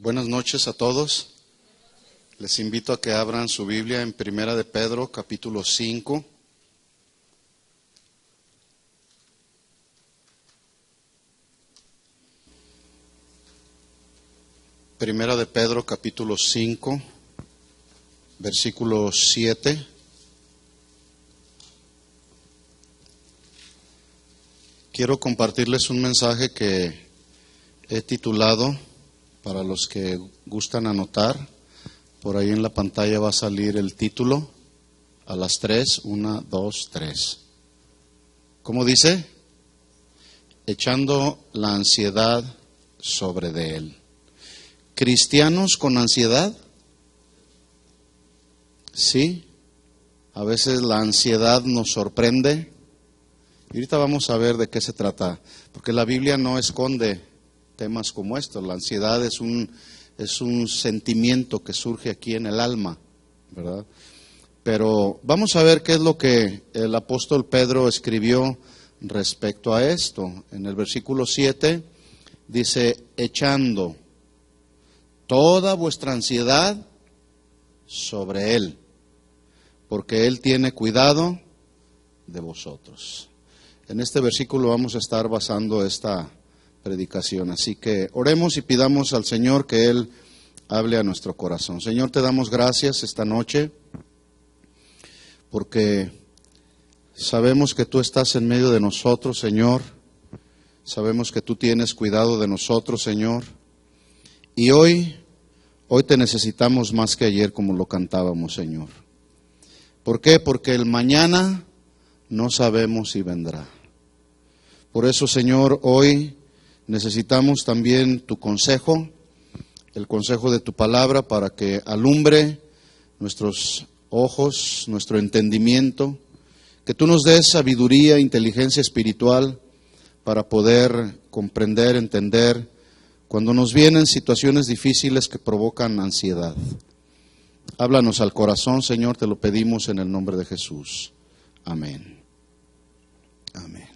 Buenas noches a todos. Les invito a que abran su Biblia en Primera de Pedro, capítulo 5. Primera de Pedro, capítulo 5, versículo 7. Quiero compartirles un mensaje que he titulado, para los que gustan anotar, por ahí en la pantalla va a salir el título a las 3, 1, 2, 3. ¿Cómo dice? Echando la ansiedad sobre de él. ¿Cristianos con ansiedad? Sí. A veces la ansiedad nos sorprende. Y ahorita vamos a ver de qué se trata, porque la Biblia no esconde temas como estos. La ansiedad es un sentimiento que surge aquí en el alma, ¿verdad? Pero vamos a ver qué es lo que el apóstol Pedro escribió respecto a esto. En el versículo 7 dice, echando toda vuestra ansiedad sobre Él, porque Él tiene cuidado de vosotros. En este versículo vamos a estar basando esta predicación, así que oremos y pidamos al Señor que Él hable a nuestro corazón. Señor, te damos gracias esta noche, porque sabemos que tú estás en medio de nosotros, Señor. Sabemos que tú tienes cuidado de nosotros, Señor. Y hoy te necesitamos más que ayer, como lo cantábamos, Señor. ¿Por qué? Porque el mañana no sabemos si vendrá. Por eso, Señor, hoy necesitamos también tu consejo, el consejo de tu palabra, para que alumbre nuestros ojos, nuestro entendimiento, que tú nos des sabiduría, inteligencia espiritual para poder comprender, entender cuando nos vienen situaciones difíciles que provocan ansiedad. Háblanos al corazón, Señor, te lo pedimos en el nombre de Jesús. Amén. Amén.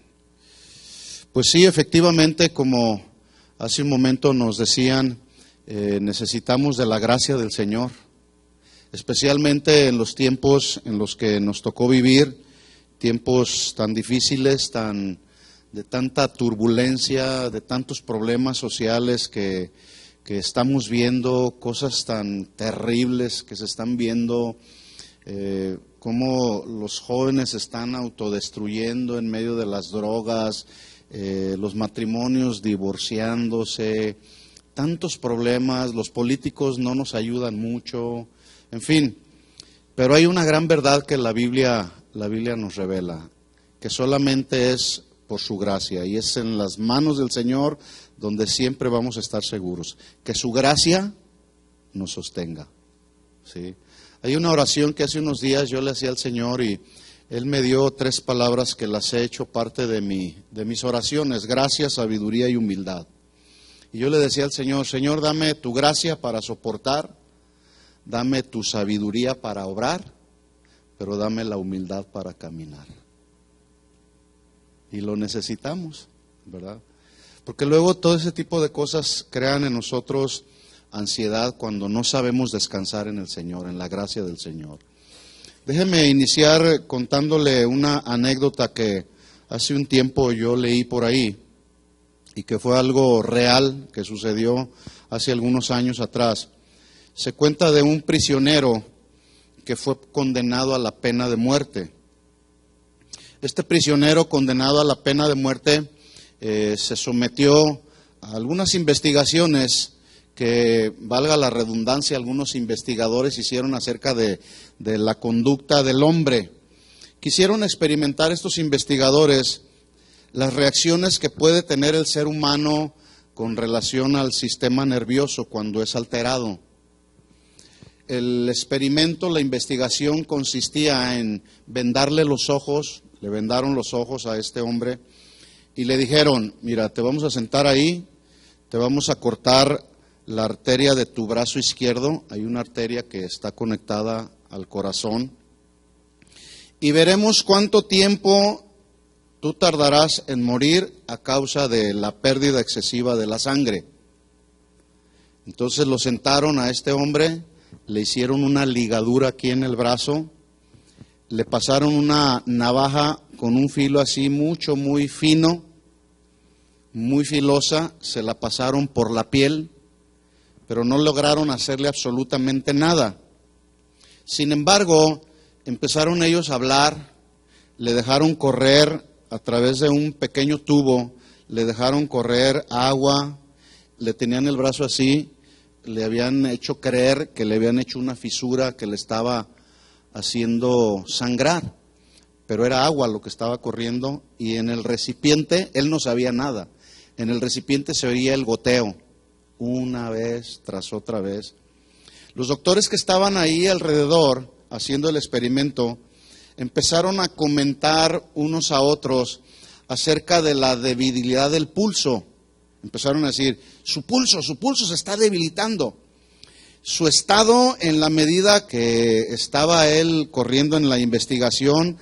Pues sí, efectivamente, como hace un momento nos decían, necesitamos de la gracia del Señor, especialmente en los tiempos en los que nos tocó vivir, tiempos tan difíciles, de tanta turbulencia, de tantos problemas sociales que estamos viendo, cosas tan terribles que se están viendo, cómo los jóvenes se están autodestruyendo en medio de las drogas, los matrimonios divorciándose, tantos problemas, los políticos no nos ayudan mucho, en fin. Pero hay una gran verdad que la Biblia nos revela, que solamente es por su gracia, y es en las manos del Señor donde siempre vamos a estar seguros, que su gracia nos sostenga, ¿sí? Hay una oración que hace unos días yo le hacía al Señor y Él me dio 3 palabras que las he hecho parte de mis oraciones: gracia, sabiduría y humildad. Y yo le decía al Señor, Señor, dame tu gracia para soportar, dame tu sabiduría para obrar, pero dame la humildad para caminar. Y lo necesitamos, ¿verdad? Porque luego todo ese tipo de cosas crean en nosotros ansiedad cuando no sabemos descansar en el Señor, en la gracia del Señor. Déjeme iniciar contándole una anécdota que hace un tiempo yo leí por ahí y que fue algo real que sucedió hace algunos años atrás. Se cuenta de un prisionero que fue condenado a la pena de muerte. Este prisionero condenado a la pena de muerte se sometió a algunas investigaciones que, valga la redundancia, algunos investigadores hicieron acerca de la conducta del hombre. Quisieron experimentar estos investigadores las reacciones que puede tener el ser humano con relación al sistema nervioso cuando es alterado. El experimento, la investigación consistía en vendarle los ojos, le vendaron los ojos a este hombre y le dijeron, mira, te vamos a sentar ahí, te vamos a cortar la arteria de tu brazo izquierdo, hay una arteria que está conectada al corazón, y veremos cuánto tiempo tú tardarás en morir a causa de la pérdida excesiva de la sangre. Entonces lo sentaron a este hombre, le hicieron una ligadura aquí en el brazo, le pasaron una navaja con un filo así muy fino, muy filosa, se la pasaron por la piel, pero no lograron hacerle absolutamente nada. Sin embargo, empezaron ellos a hablar, le dejaron correr a través de un pequeño tubo, le dejaron correr agua, le tenían el brazo así, le habían hecho creer que le habían hecho una fisura que le estaba haciendo sangrar, pero era agua lo que estaba corriendo, y en el recipiente, él no sabía nada, en el recipiente se oía el goteo, una vez tras otra vez. Los doctores que estaban ahí alrededor haciendo el experimento empezaron a comentar unos a otros acerca de la debilidad del pulso. Empezaron a decir, su pulso se está debilitando. Su estado, en la medida que estaba él corriendo en la investigación,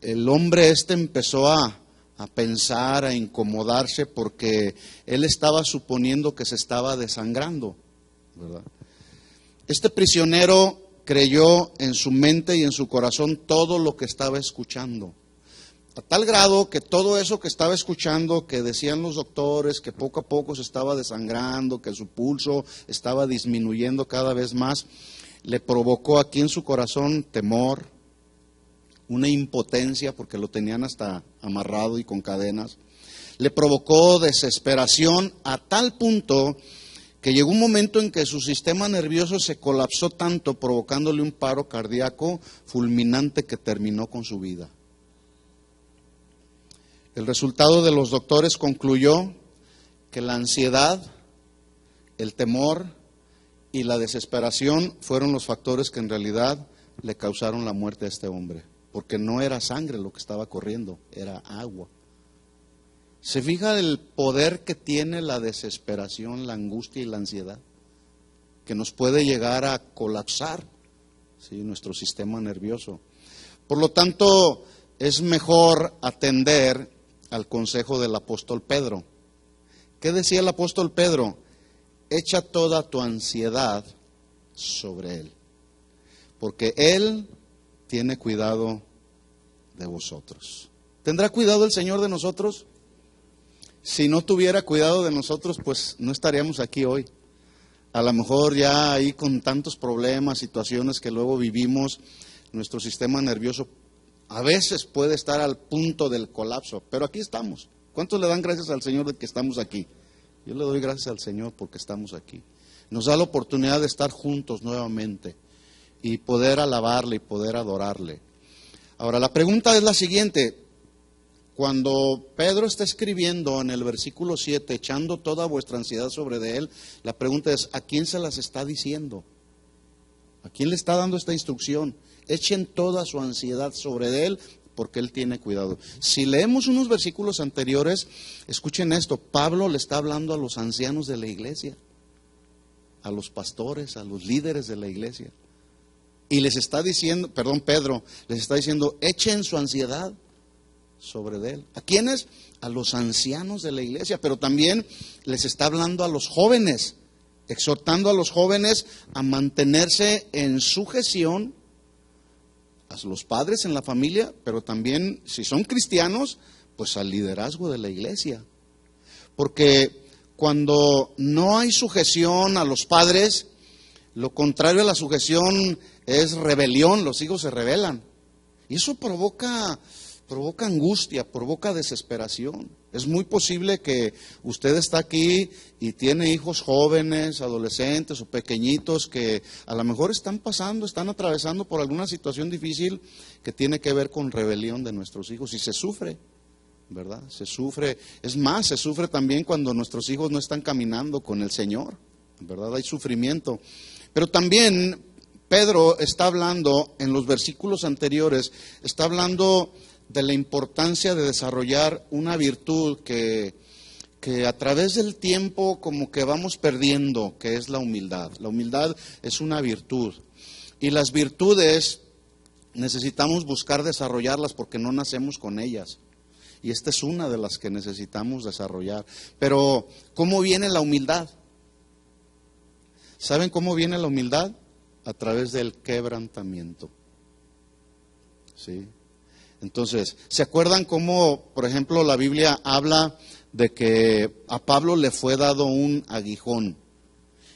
el hombre empezó a pensar, a incomodarse, porque él estaba suponiendo que se estaba desangrando, ¿verdad? Este prisionero creyó en su mente y en su corazón todo lo que estaba escuchando, a tal grado que todo eso que estaba escuchando, que decían los doctores, que poco a poco se estaba desangrando, que su pulso estaba disminuyendo cada vez más, le provocó aquí en su corazón temor, una impotencia, porque lo tenían hasta amarrado y con cadenas, le provocó desesperación a tal punto que llegó un momento en que su sistema nervioso se colapsó tanto, provocándole un paro cardíaco fulminante que terminó con su vida. El resultado de los doctores concluyó que la ansiedad, el temor y la desesperación fueron los factores que en realidad le causaron la muerte a este hombre, porque no era sangre lo que estaba corriendo, era agua. ¿Se fija el poder que tiene la desesperación, la angustia y la ansiedad? Que nos puede llegar a colapsar, ¿sí?, nuestro sistema nervioso. Por lo tanto, es mejor atender al consejo del apóstol Pedro. ¿Qué decía el apóstol Pedro? Echa toda tu ansiedad sobre Él, porque Él tiene cuidado de vosotros. ¿Tendrá cuidado el Señor de nosotros? Si no tuviera cuidado de nosotros, pues no estaríamos aquí hoy. A lo mejor ya ahí con tantos problemas, situaciones que luego vivimos, nuestro sistema nervioso a veces puede estar al punto del colapso, pero aquí estamos. ¿Cuántos le dan gracias al Señor de que estamos aquí? Yo le doy gracias al Señor porque estamos aquí. Nos da la oportunidad de estar juntos nuevamente y poder alabarle y poder adorarle. Ahora, la pregunta es la siguiente. Cuando Pedro está escribiendo en el versículo 7, echando toda vuestra ansiedad sobre de Él, la pregunta es, ¿a quién se las está diciendo? ¿A quién le está dando esta instrucción? Echen toda su ansiedad sobre Él, porque Él tiene cuidado. Si leemos unos versículos anteriores, escuchen esto, Pablo le está hablando a los ancianos de la iglesia, a los pastores, a los líderes de la iglesia. Y les está diciendo, Pedro les está diciendo, echen su ansiedad sobre de Él. ¿A quiénes? A los ancianos de la iglesia, pero también les está hablando a los jóvenes, exhortando a los jóvenes a mantenerse en sujeción a los padres en la familia, pero también, si son cristianos, pues al liderazgo de la iglesia. Porque cuando no hay sujeción a los padres, lo contrario a la sujeción es rebelión, los hijos se rebelan. Y eso provoca angustia, provoca desesperación. Es muy posible que usted está aquí y tiene hijos jóvenes, adolescentes o pequeñitos que a lo mejor están atravesando por alguna situación difícil que tiene que ver con rebelión de nuestros hijos, y se sufre, ¿verdad? Se sufre, es más, se sufre también cuando nuestros hijos no están caminando con el Señor, ¿verdad? Hay sufrimiento. Pero también Pedro está hablando, en los versículos anteriores, está hablando de la importancia de desarrollar una virtud que a través del tiempo como que vamos perdiendo, que es la humildad. La humildad es una virtud, y las virtudes necesitamos buscar desarrollarlas porque no nacemos con ellas, y esta es una de las que necesitamos desarrollar. Pero ¿cómo viene la humildad? ¿Saben cómo viene la humildad? A través del quebrantamiento. ¿Sí? Entonces, ¿se acuerdan cómo, por ejemplo, la Biblia habla de que a Pablo le fue dado un aguijón?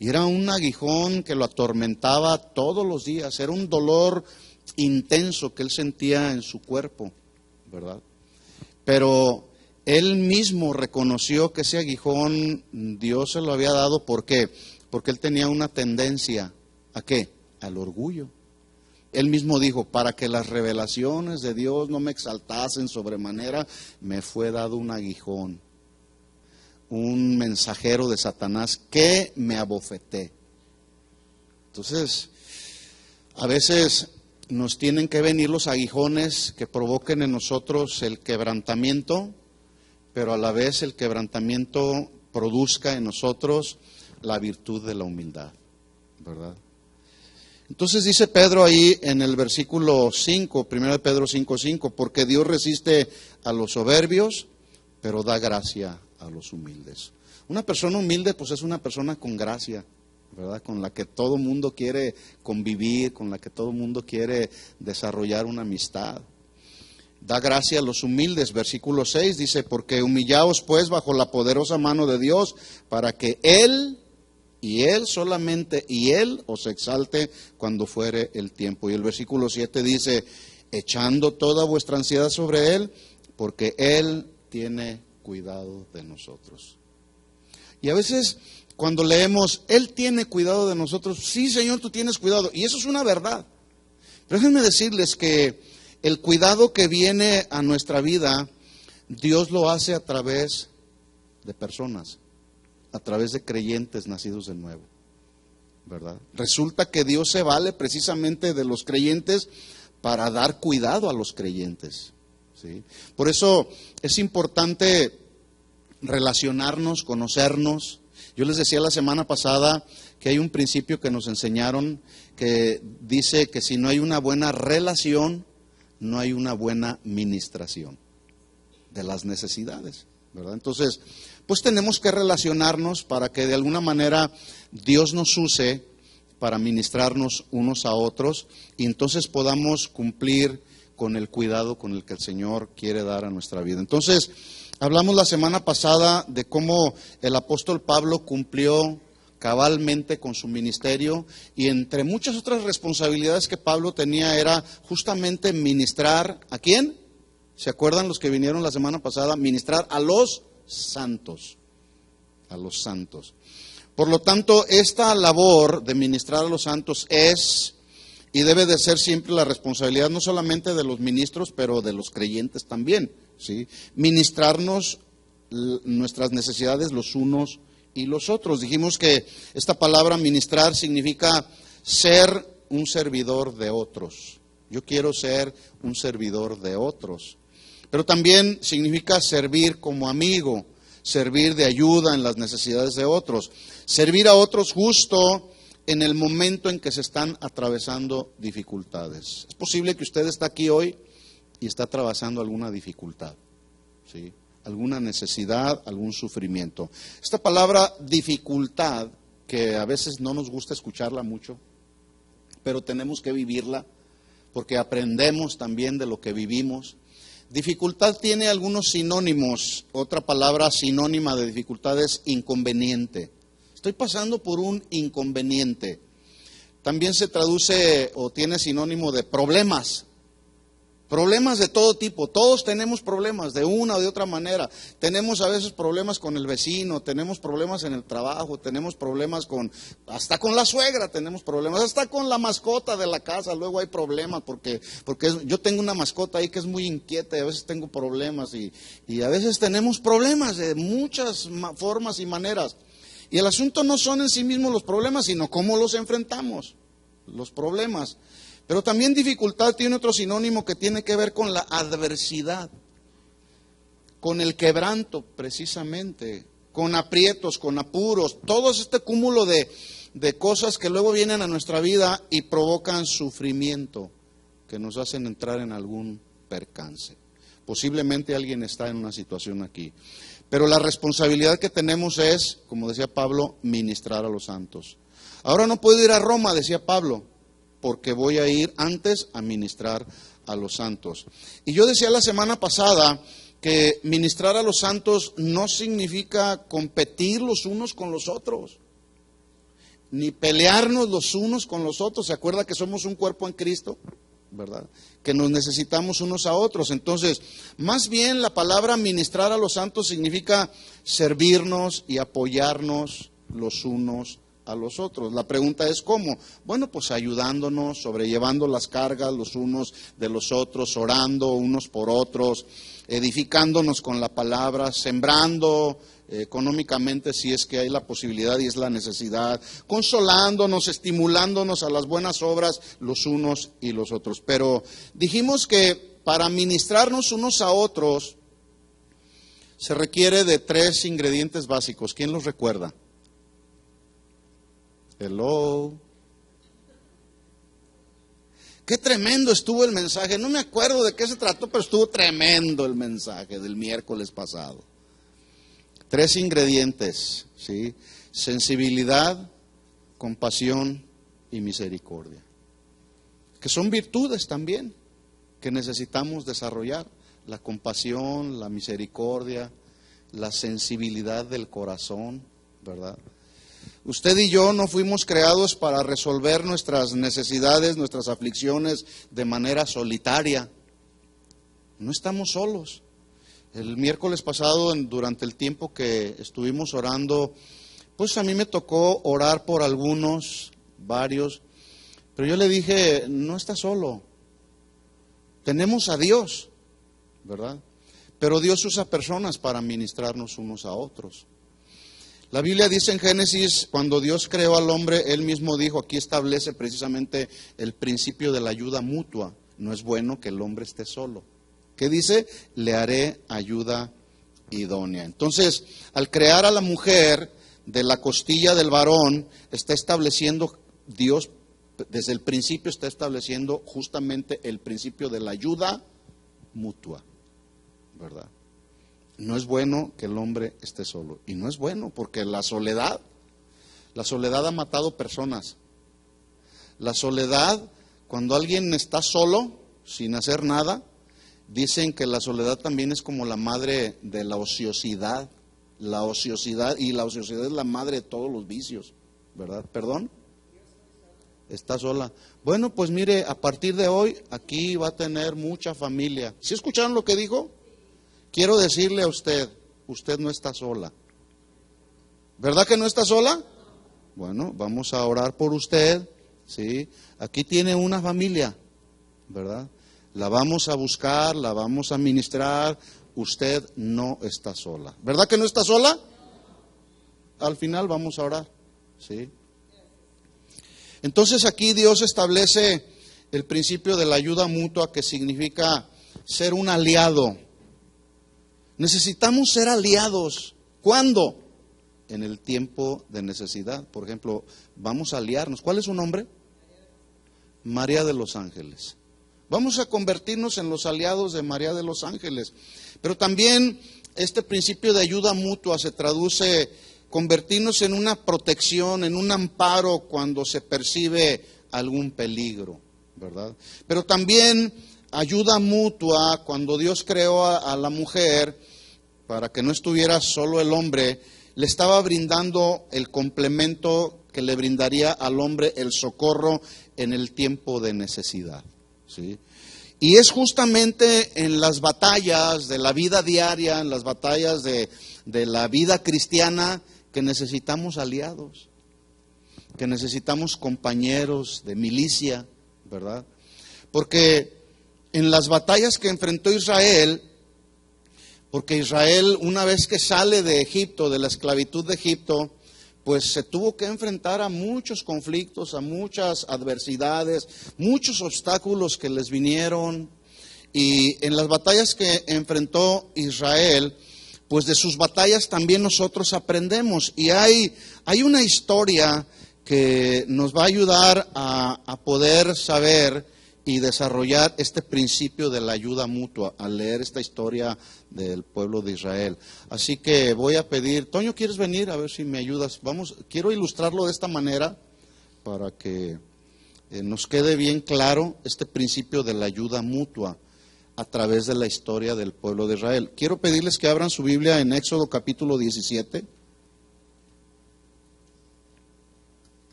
Y era un aguijón que lo atormentaba todos los días, era un dolor intenso que él sentía en su cuerpo, ¿verdad? Pero él mismo reconoció que ese aguijón Dios se lo había dado, ¿por qué? Porque él tenía una tendencia, ¿a qué? Al orgullo. Él mismo dijo, para que las revelaciones de Dios no me exaltasen sobremanera, me fue dado un aguijón, un mensajero de Satanás que me abofeté. Entonces, a veces nos tienen que venir los aguijones que provoquen en nosotros el quebrantamiento, pero a la vez el quebrantamiento produzca en nosotros la virtud de la humildad, ¿verdad? Entonces dice Pedro ahí en el versículo 5, 1 Pedro 5:5, porque Dios resiste a los soberbios, pero da gracia a los humildes. Una persona humilde pues es una persona con gracia, ¿verdad? Con la que todo mundo quiere convivir, con la que todo mundo quiere desarrollar una amistad. Da gracia a los humildes. Versículo 6 dice, porque humillaos pues bajo la poderosa mano de Dios, para que Él, y Él solamente, y Él os exalte cuando fuere el tiempo. Y el versículo 7 dice, echando toda vuestra ansiedad sobre Él, porque Él tiene cuidado de nosotros. Y a veces cuando leemos, Él tiene cuidado de nosotros, sí Señor, tú tienes cuidado, y eso es una verdad. Pero déjenme decirles que el cuidado que viene a nuestra vida, Dios lo hace a través de personas, a través de creyentes nacidos de nuevo, ¿verdad? Resulta que Dios se vale precisamente de los creyentes para dar cuidado a los creyentes, ¿sí? Por eso es importante relacionarnos, conocernos. Yo les decía la semana pasada que hay un principio que nos enseñaron que dice que si no hay una buena relación, no hay una buena ministración de las necesidades, ¿verdad? Entonces, pues tenemos que relacionarnos para que de alguna manera Dios nos use para ministrarnos unos a otros y entonces podamos cumplir con el cuidado con el que el Señor quiere dar a nuestra vida. Entonces, hablamos la semana pasada de cómo el apóstol Pablo cumplió cabalmente con su ministerio y entre muchas otras responsabilidades que Pablo tenía era justamente ministrar, ¿a quién? ¿Se acuerdan los que vinieron la semana pasada? Ministrar a los santos, a los santos. Por lo tanto, esta labor de ministrar a los santos es y debe de ser siempre la responsabilidad no solamente de los ministros, pero de los creyentes también, ¿sí? Ministrarnos nuestras necesidades los unos y los otros. Dijimos que esta palabra ministrar significa ser un servidor de otros. Yo quiero ser un servidor de otros. Pero también significa servir como amigo, servir de ayuda en las necesidades de otros, servir a otros justo en el momento en que se están atravesando dificultades. Es posible que usted está aquí hoy y está atravesando alguna dificultad, ¿sí? Alguna necesidad, algún sufrimiento. Esta palabra dificultad, que a veces no nos gusta escucharla mucho, pero tenemos que vivirla porque aprendemos también de lo que vivimos. Dificultad tiene algunos sinónimos. Otra palabra sinónima de dificultad es inconveniente. Estoy pasando por un inconveniente. También se traduce o tiene sinónimo de problemas. Problemas de todo tipo. Todos tenemos problemas de una o de otra manera. Tenemos a veces problemas con el vecino, tenemos problemas en el trabajo, tenemos problemas hasta con la suegra tenemos problemas, hasta con la mascota de la casa. Luego hay problemas porque yo tengo una mascota ahí que es muy inquieta y a veces tengo problemas y a veces tenemos problemas de muchas formas y maneras. Y el asunto no son en sí mismos los problemas, sino cómo los enfrentamos, los problemas. Pero también dificultad tiene otro sinónimo que tiene que ver con la adversidad, con el quebranto precisamente, con aprietos, con apuros, todo este cúmulo de cosas que luego vienen a nuestra vida y provocan sufrimiento, que nos hacen entrar en algún percance. Posiblemente alguien está en una situación aquí. Pero la responsabilidad que tenemos es, como decía Pablo, ministrar a los santos. Ahora no puedo ir a Roma, decía Pablo, porque voy a ir antes a ministrar a los santos. Y yo decía la semana pasada que ministrar a los santos no significa competir los unos con los otros, ni pelearnos los unos con los otros. ¿Se acuerda que somos un cuerpo en Cristo? ¿Verdad? Que nos necesitamos unos a otros. Entonces, más bien la palabra ministrar a los santos significa servirnos y apoyarnos los unos a los otros. La pregunta es ¿cómo? Bueno, pues ayudándonos, sobrellevando las cargas los unos de los otros, orando unos por otros, edificándonos con la palabra, sembrando económicamente si es que hay la posibilidad y es la necesidad, consolándonos, estimulándonos a las buenas obras los unos y los otros. Pero dijimos que para ministrarnos unos a otros se requiere de 3 ingredientes básicos. ¿Quién los recuerda? Hello. Qué tremendo estuvo el mensaje. No me acuerdo de qué se trató, pero estuvo tremendo el mensaje del miércoles pasado. 3 ingredientes, ¿sí? Sensibilidad, compasión y misericordia. Que son virtudes también que necesitamos desarrollar. La compasión, la misericordia, la sensibilidad del corazón, ¿verdad? Usted y yo no fuimos creados para resolver nuestras necesidades, nuestras aflicciones de manera solitaria. No estamos solos. El miércoles pasado, durante el tiempo que estuvimos orando, pues a mí me tocó orar por algunos, varios, pero yo le dije, no está solo. Tenemos a Dios, ¿verdad? Pero Dios usa personas para ministrarnos unos a otros. La Biblia dice en Génesis, cuando Dios creó al hombre, Él mismo dijo, aquí establece precisamente el principio de la ayuda mutua. No es bueno que el hombre esté solo. ¿Qué dice? Le haré ayuda idónea. Entonces, al crear a la mujer de la costilla del varón, está estableciendo, Dios desde el principio está estableciendo justamente el principio de la ayuda mutua, ¿verdad? No es bueno que el hombre esté solo. Y no es bueno porque la soledad ha matado personas. La soledad, cuando alguien está solo, sin hacer nada, dicen que la soledad también es como la madre de la ociosidad. La ociosidad, y la ociosidad es la madre de todos los vicios, ¿verdad? ¿Perdón? Está sola. Bueno, pues mire, a partir de hoy, aquí va a tener mucha familia. ¿Sí escucharon lo que dijo? Quiero decirle a usted, usted no está sola. ¿Verdad que no está sola? Bueno, vamos a orar por usted, ¿sí? Aquí tiene una familia, ¿verdad? La vamos a buscar, la vamos a ministrar. Usted no está sola. ¿Verdad que no está sola? Al final vamos a orar, ¿sí? Entonces aquí Dios establece el principio de la ayuda mutua, que significa ser un aliado. Necesitamos ser aliados. ¿Cuándo? En el tiempo de necesidad. Por ejemplo, vamos a aliarnos. ¿Cuál es su nombre? María de los Ángeles. Vamos a convertirnos en los aliados de María de los Ángeles. Pero también este principio de ayuda mutua se traduce convertirnos en una protección, en un amparo cuando se percibe algún peligro, ¿verdad? Pero también ayuda mutua cuando Dios creó a la mujer para que no estuviera solo el hombre, le estaba brindando el complemento que le brindaría al hombre el socorro en el tiempo de necesidad, ¿sí? Y es justamente en las batallas de la vida diaria, en las batallas de la vida cristiana, que necesitamos aliados, que necesitamos compañeros de milicia, ¿verdad? Porque en las batallas que enfrentó Israel, porque Israel, una vez que sale de Egipto, de la esclavitud de Egipto, pues se tuvo que enfrentar a muchos conflictos, a muchas adversidades, muchos obstáculos que les vinieron. Y en las batallas que enfrentó Israel, pues de sus batallas también nosotros aprendemos. Y hay una historia que nos va a ayudar a poder saber y desarrollar este principio de la ayuda mutua al leer esta historia del pueblo de Israel. Así que voy a pedir, Toño, ¿quieres venir? A ver si me ayudas. Quiero ilustrarlo de esta manera. para que nos quede bien claro este principio de la ayuda mutua a través de la historia del pueblo de Israel. Quiero pedirles que abran su Biblia en Éxodo capítulo 17.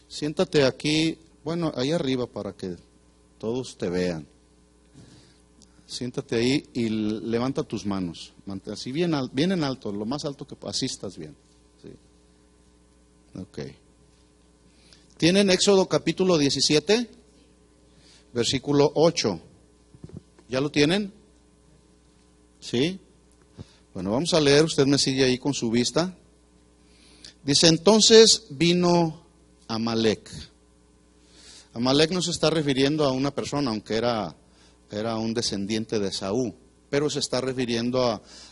Siéntate aquí, bueno, ahí arriba para que todos te vean. Siéntate ahí y levanta tus manos. Así bien en alto, lo más alto que así estás bien. Sí. Ok. ¿Tienen Éxodo capítulo 17? Versículo 8. ¿Ya lo tienen? ¿Sí? Bueno, vamos a leer, usted me sigue ahí con su vista. Dice, entonces vino Amalec. Amalec no se está refiriendo a una persona, aunque era un descendiente de Saúl, pero se está refiriendo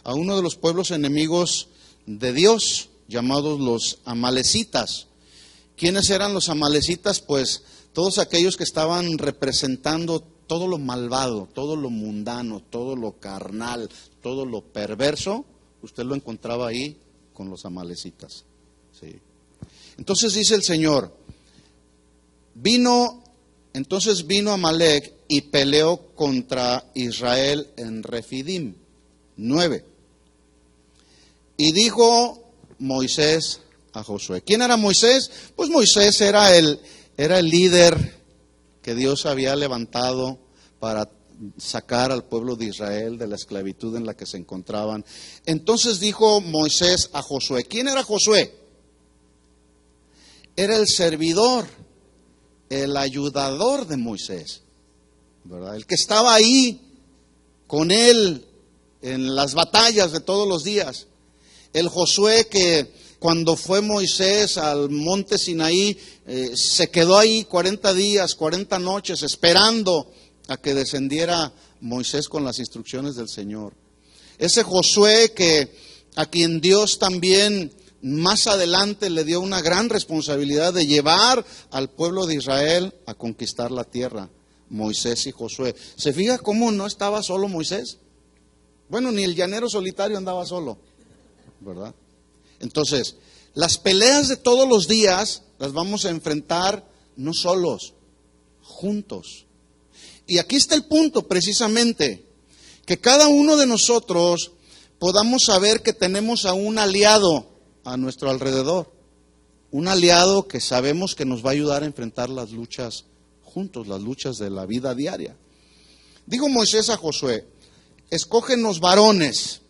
a uno de los pueblos enemigos de Dios, llamados los amalecitas. ¿Quiénes eran los amalecitas? Pues todos aquellos que estaban representando todo lo malvado, todo lo mundano, todo lo carnal, todo lo perverso, usted lo encontraba ahí con los amalecitas. Sí. Entonces dice el Señor, entonces vino Amalec y peleó contra Israel en Refidim. 9. Y dijo Moisés a Josué. ¿Quién era Moisés? Pues Moisés era el líder que Dios había levantado para sacar al pueblo de Israel de la esclavitud en la que se encontraban. Entonces dijo Moisés a Josué. ¿Quién era Josué? Era el servidor, el ayudador de Moisés, ¿verdad? El que estaba ahí con él en las batallas de todos los días. El Josué que cuando fue Moisés al monte Sinaí, se quedó ahí 40 días, 40 noches, esperando a que descendiera Moisés con las instrucciones del Señor. Ese Josué a quien Dios también más adelante le dio una gran responsabilidad de llevar al pueblo de Israel a conquistar la tierra, Moisés y Josué. ¿Se fija cómo no estaba solo Moisés? Bueno, ni el llanero solitario andaba solo, ¿verdad? Entonces, las peleas de todos los días las vamos a enfrentar no solos, juntos. Y aquí está el punto precisamente, que cada uno de nosotros podamos saber que tenemos a un aliado a nuestro alrededor, un aliado que sabemos que nos va a ayudar a enfrentar las luchas juntos, las luchas de la vida diaria. Dijo Moisés a Josué, escógenos varones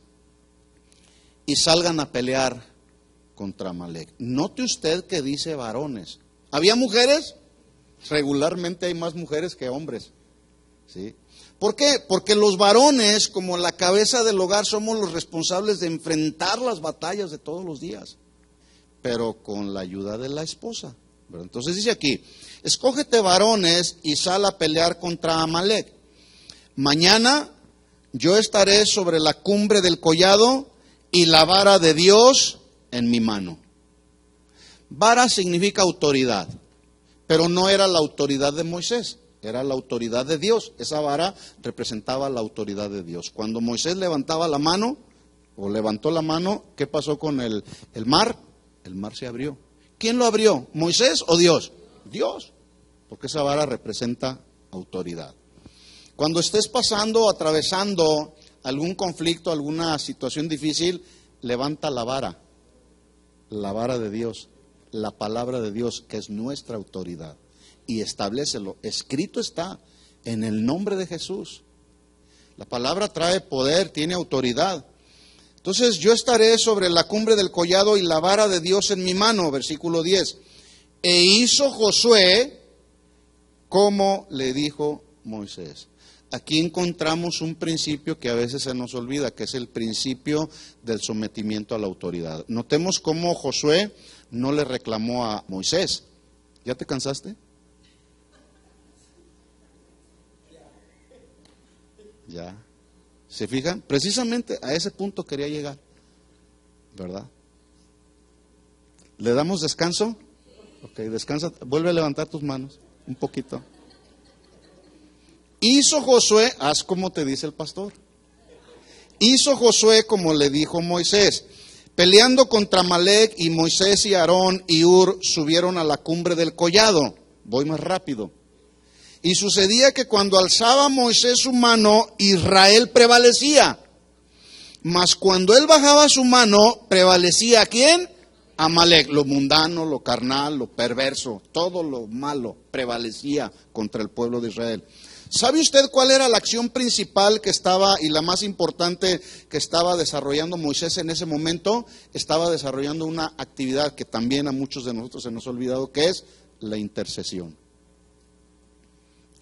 y salgan a pelear contra Amalec. Note usted que dice varones. ¿Había mujeres? Regularmente hay más mujeres que hombres. ¿Sí? ¿Por qué? Porque los varones, como la cabeza del hogar, somos los responsables de enfrentar las batallas de todos los días, pero con la ayuda de la esposa. ¿Verdad? Entonces dice aquí, escógete varones y sal a pelear contra Amalec. Mañana yo estaré sobre la cumbre del collado y la vara de Dios en mi mano. Vara significa autoridad, pero no era la autoridad de Moisés, era la autoridad de Dios. Esa vara representaba la autoridad de Dios. Cuando Moisés levantaba la mano, o levantó la mano, ¿qué pasó con el mar? El mar se abrió. ¿Quién lo abrió? ¿Moisés o Dios? Dios, porque esa vara representa autoridad. Cuando estés pasando, atravesando algún conflicto, alguna situación difícil, levanta la vara de Dios, la palabra de Dios, que es nuestra autoridad, y establécelo. Escrito está en el nombre de Jesús. La palabra trae poder, tiene autoridad. Entonces yo estaré sobre la cumbre del collado y la vara de Dios en mi mano, versículo 10. E hizo Josué como le dijo Moisés. Aquí encontramos un principio que a veces se nos olvida, que es el principio del sometimiento a la autoridad. Notemos cómo Josué no le reclamó a Moisés. ¿Ya te cansaste? Ya. ¿Se fijan? Precisamente a ese punto quería llegar, ¿verdad? ¿Le damos descanso? Ok, descansa. Vuelve a levantar tus manos un poquito. Hizo Josué, haz como te dice el pastor. Hizo Josué como le dijo Moisés, Peleando contra Amalec, y Moisés y Aarón y Hur subieron a la cumbre del collado. Voy más rápido. Y sucedía que cuando alzaba Moisés su mano, Israel prevalecía. Mas cuando él bajaba su mano, prevalecía ¿quién? Amalec. Lo mundano, lo carnal, lo perverso, todo lo malo prevalecía contra el pueblo de Israel. ¿Sabe usted cuál era la acción principal que estaba y la más importante que estaba desarrollando Moisés en ese momento? Estaba desarrollando una actividad que también a muchos de nosotros se nos ha olvidado, que es la intercesión.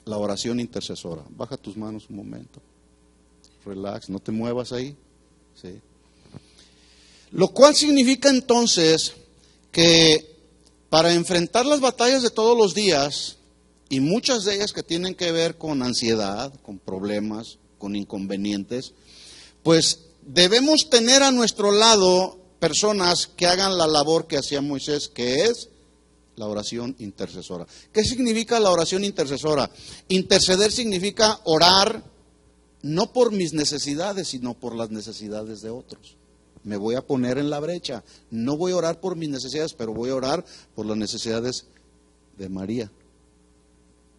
La oración intercesora. Baja tus manos un momento. Relax, no te muevas ahí. Sí. Lo cual significa entonces que para enfrentar las batallas de todos los días, y muchas de ellas que tienen que ver con ansiedad, con problemas, con inconvenientes, pues debemos tener a nuestro lado personas que hagan la labor que hacía Moisés, que es la oración intercesora. ¿Qué significa la oración intercesora? Interceder significa orar no por mis necesidades, sino por las necesidades de otros. Me voy a poner en la brecha. No voy a orar por mis necesidades, pero voy a orar por las necesidades de María.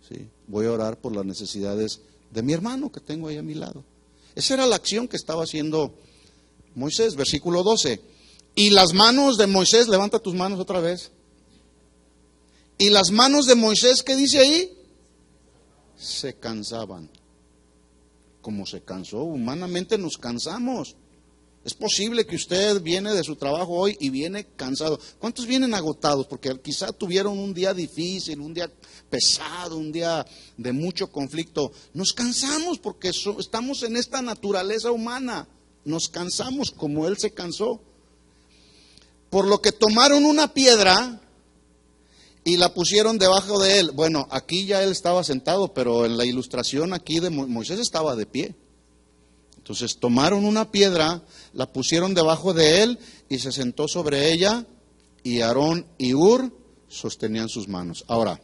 ¿Sí? Voy a orar por las necesidades de mi hermano que tengo ahí a mi lado. Esa era la acción que estaba haciendo Moisés. Versículo 12. Y las manos de Moisés, levanta tus manos otra vez. Y las manos de Moisés, ¿qué dice ahí? Se cansaban. Como se cansó, humanamente nos cansamos. Es posible que usted viene de su trabajo hoy y viene cansado. ¿Cuántos vienen agotados? Porque quizá tuvieron un día difícil, un día pesado, un día de mucho conflicto. Nos cansamos porque estamos en esta naturaleza humana. Nos cansamos como él se cansó. Por lo que tomaron una piedra y la pusieron debajo de él. Bueno, aquí ya él estaba sentado, pero en la ilustración aquí de Moisés estaba de pie. Entonces tomaron una piedra, la pusieron debajo de él y se sentó sobre ella, y Aarón y Hur sostenían sus manos. Ahora,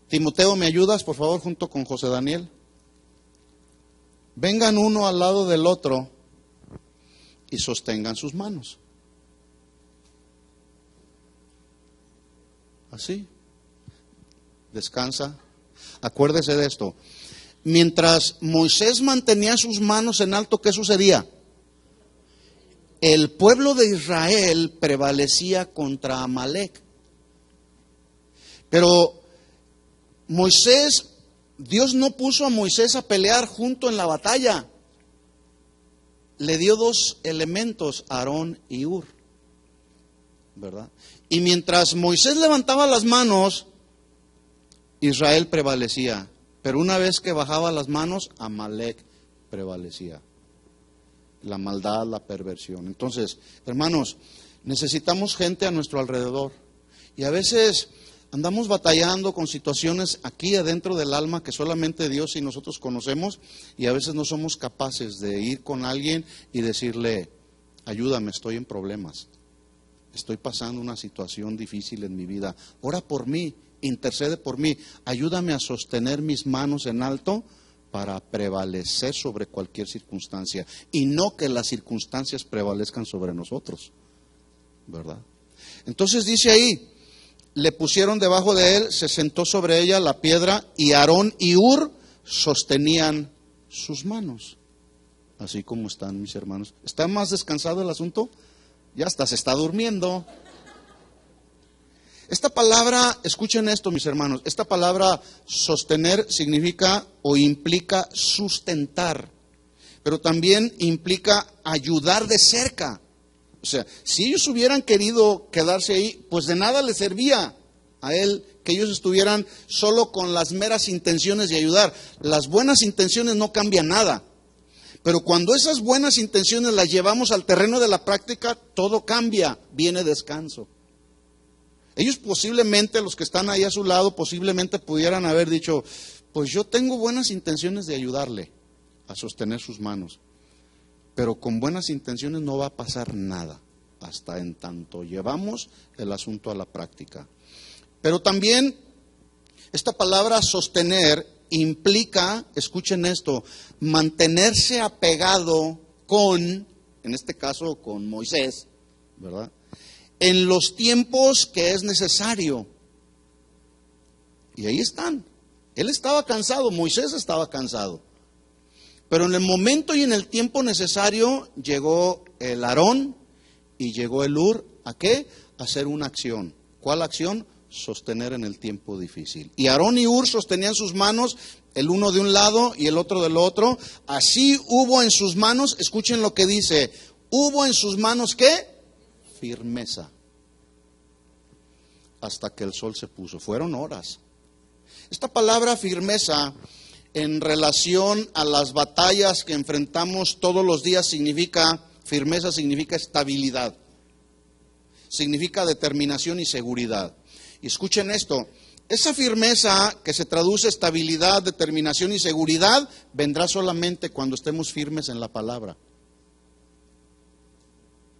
Timoteo, ¿me ayudas, por favor, junto con José Daniel? Vengan uno al lado del otro y sostengan sus manos. Así. Descansa. Acuérdese de esto. Mientras Moisés mantenía sus manos en alto, ¿qué sucedía? El pueblo de Israel prevalecía contra Amalec. Pero Dios no puso a Moisés a pelear junto en la batalla. Le dio dos elementos, Aarón y Hur, ¿verdad? Y mientras Moisés levantaba las manos, Israel prevalecía. Pero una vez que bajaba las manos, Amalec prevalecía. La maldad, la perversión. Entonces, hermanos, necesitamos gente a nuestro alrededor. Y a veces andamos batallando con situaciones aquí adentro del alma que solamente Dios y nosotros conocemos. Y a veces no somos capaces de ir con alguien y decirle, ayúdame, estoy en problemas. Estoy pasando una situación difícil en mi vida. Ora por mí. Intercede por mí, ayúdame a sostener mis manos en alto para prevalecer sobre cualquier circunstancia y no que las circunstancias prevalezcan sobre nosotros, ¿verdad? Entonces dice ahí, le pusieron debajo de él, se sentó sobre ella la piedra y Aarón y Hur sostenían sus manos, así como están mis hermanos. ¿Está más descansado el asunto? Ya hasta se está durmiendo. Esta palabra, escuchen esto mis hermanos, esta palabra sostener significa o implica sustentar, pero también implica ayudar de cerca. O sea, si ellos hubieran querido quedarse ahí, pues de nada les servía a él que ellos estuvieran solo con las meras intenciones de ayudar. Las buenas intenciones no cambian nada, pero cuando esas buenas intenciones las llevamos al terreno de la práctica, todo cambia, viene descanso. Ellos posiblemente, los que están ahí a su lado, posiblemente pudieran haber dicho, pues yo tengo buenas intenciones de ayudarle a sostener sus manos, pero con buenas intenciones no va a pasar nada hasta en tanto llevamos el asunto a la práctica. Pero también esta palabra sostener implica, escuchen esto, mantenerse apegado con en este caso con Moisés, ¿verdad? En los tiempos que es necesario. Y ahí están. Él estaba cansado, Moisés estaba cansado. Pero en el momento y en el tiempo necesario llegó el Aarón y llegó el Hur. ¿A qué? A hacer una acción. ¿Cuál acción? Sostener en el tiempo difícil. Y Aarón y Hur sostenían sus manos, el uno de un lado y el otro del otro. Así hubo en sus manos, escuchen lo que dice, hubo en sus manos ¿qué? Firmeza. Hasta que el sol se puso. Fueron horas. Esta palabra firmeza en relación a las batallas que enfrentamos todos los días significa, firmeza significa estabilidad, significa determinación y seguridad. Y escuchen esto, esa firmeza que se traduce estabilidad, determinación y seguridad vendrá solamente cuando estemos firmes en la palabra.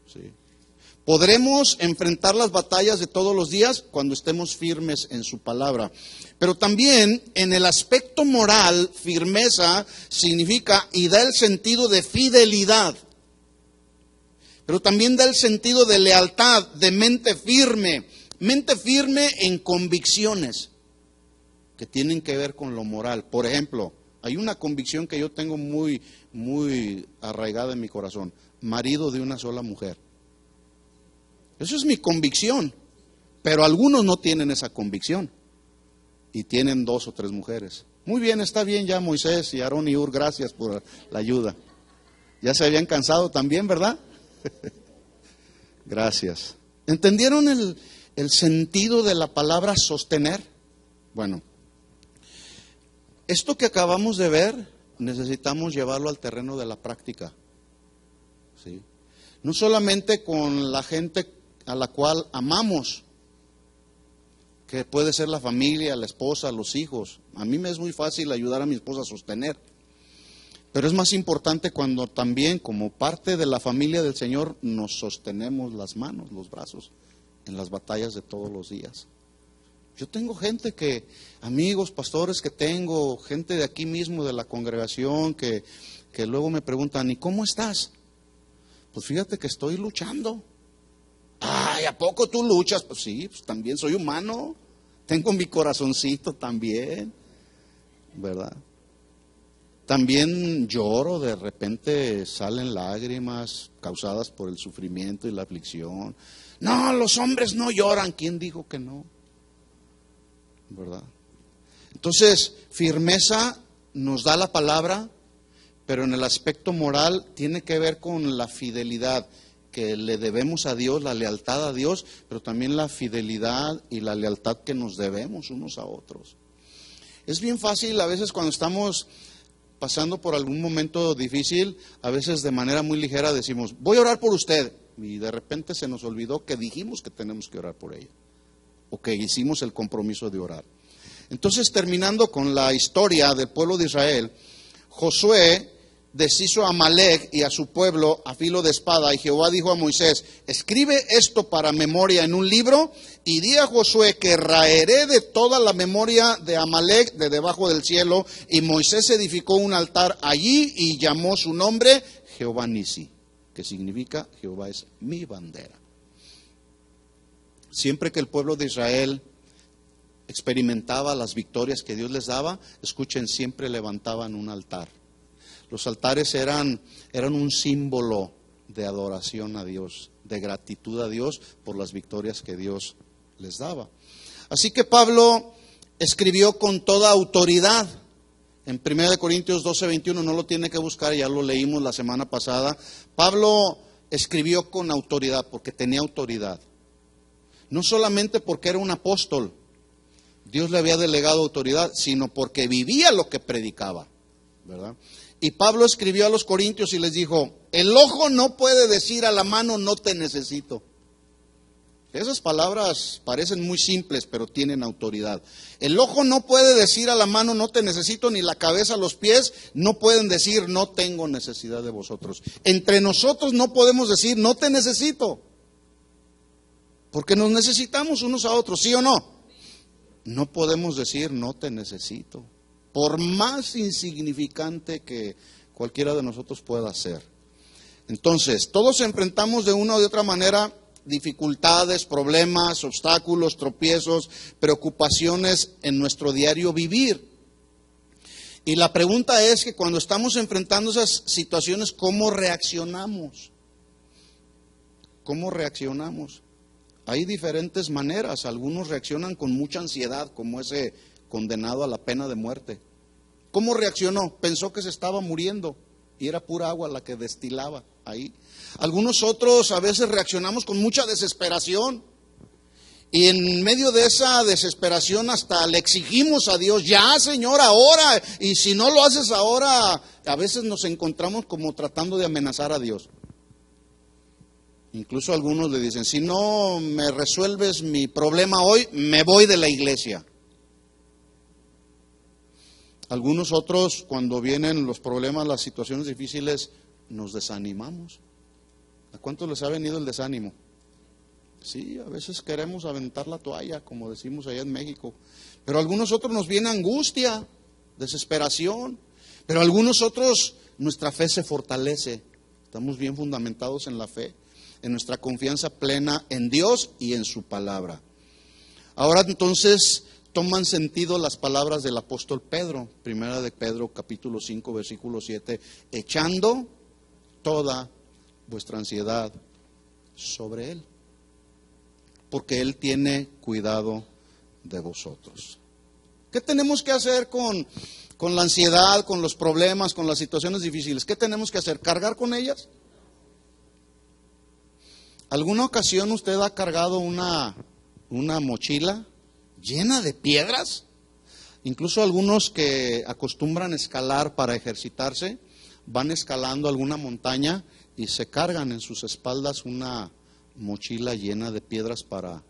Sí. Podremos enfrentar las batallas de todos los días cuando estemos firmes en su palabra. Pero también en el aspecto moral, firmeza significa y da el sentido de fidelidad. Pero también da el sentido de lealtad, de mente firme en convicciones que tienen que ver con lo moral. Por ejemplo, hay una convicción que yo tengo muy arraigada en mi corazón: marido de una sola mujer. Eso es mi convicción, pero algunos no tienen esa convicción y tienen 2 o 3 mujeres. Muy bien, está bien ya Moisés y Aarón y Hur, gracias por la ayuda. Ya se habían cansado también, ¿verdad? Gracias. ¿Entendieron el sentido de la palabra sostener? Bueno, esto que acabamos de ver necesitamos llevarlo al terreno de la práctica. ¿Sí? No solamente con la gente a la cual amamos, que puede ser la familia, la esposa, los hijos. A mí me es muy fácil ayudar a mi esposa a sostener, pero es más importante cuando también como parte de la familia del Señor nos sostenemos las manos, los brazos en las batallas de todos los días. Yo tengo gente amigos, pastores que tengo, gente de aquí mismo de la congregación que luego me preguntan, ¿y cómo estás? Pues fíjate que estoy luchando. Ay, ¿a poco tú luchas? Pues sí, pues también soy humano, tengo mi corazoncito también, ¿verdad? También lloro, de repente salen lágrimas causadas por el sufrimiento y la aflicción. No, los hombres no lloran. ¿Quién dijo que no? ¿Verdad? Entonces, firmeza nos da la palabra, pero en el aspecto moral tiene que ver con la fidelidad que le debemos a Dios, la lealtad a Dios, pero también la fidelidad y la lealtad que nos debemos unos a otros. Es bien fácil a veces cuando estamos pasando por algún momento difícil, a veces de manera muy ligera decimos, voy a orar por usted, y de repente se nos olvidó que dijimos que tenemos que orar por ella, o que hicimos el compromiso de orar. Entonces, terminando con la historia del pueblo de Israel, Josué deshizo a Amalec y a su pueblo a filo de espada, y Jehová dijo a Moisés, escribe esto para memoria en un libro, y di a Josué que raeré de toda la memoria de Amalec de debajo del cielo. Y Moisés edificó un altar allí y llamó su nombre Jehová Nisi, que significa Jehová es mi bandera. Siempre que el pueblo de Israel experimentaba las victorias que Dios les daba, escuchen, siempre levantaban un altar. Los altares eran un símbolo de adoración a Dios, de gratitud a Dios por las victorias que Dios les daba. Así que Pablo escribió con toda autoridad. En 1 Corintios 12:21, no lo tiene que buscar, ya lo leímos la semana pasada. Pablo escribió con autoridad, porque tenía autoridad. No solamente porque era un apóstol, Dios le había delegado autoridad, sino porque vivía lo que predicaba, ¿verdad? Y Pablo escribió a los corintios y les dijo, el ojo no puede decir a la mano, no te necesito. Esas palabras parecen muy simples, pero tienen autoridad. El ojo no puede decir a la mano, no te necesito, ni la cabeza, los pies no pueden decir, no tengo necesidad de vosotros. Entre nosotros no podemos decir, no te necesito, porque nos necesitamos unos a otros, ¿sí o no? No podemos decir, no te necesito, por más insignificante que cualquiera de nosotros pueda ser. Entonces, todos enfrentamos de una u otra manera dificultades, problemas, obstáculos, tropiezos, preocupaciones en nuestro diario vivir. Y la pregunta es que cuando estamos enfrentando esas situaciones, ¿cómo reaccionamos? ¿Cómo reaccionamos? Hay diferentes maneras. Algunos reaccionan con mucha ansiedad, como ese condenado a la pena de muerte. ¿Cómo reaccionó? Pensó que se estaba muriendo y era pura agua la que destilaba ahí. Algunos otros a veces reaccionamos con mucha desesperación. Y en medio de esa desesperación hasta le exigimos a Dios, ya Señor, ahora. Y si no lo haces ahora, a veces nos encontramos como tratando de amenazar a Dios. Incluso algunos le dicen, si no me resuelves mi problema hoy, me voy de la iglesia. Algunos otros, cuando vienen los problemas, las situaciones difíciles, nos desanimamos. ¿A cuántos les ha venido el desánimo? Sí, a veces queremos aventar la toalla, como decimos allá en México. Pero a algunos otros nos viene angustia, desesperación. Pero a algunos otros nuestra fe se fortalece. Estamos bien fundamentados en la fe, en nuestra confianza plena en Dios y en su palabra. Ahora entonces toman sentido las palabras del apóstol Pedro, primera de Pedro capítulo 5 versículo 7, echando toda vuestra ansiedad sobre Él, porque Él tiene cuidado de vosotros. ¿Qué tenemos que hacer con la ansiedad, con los problemas, con las situaciones difíciles? ¿Qué tenemos que hacer? ¿Cargar con ellas? ¿Alguna ocasión usted ha cargado una mochila llena de piedras? Incluso algunos que acostumbran escalar para ejercitarse, van escalando alguna montaña y se cargan en sus espaldas una mochila llena de piedras para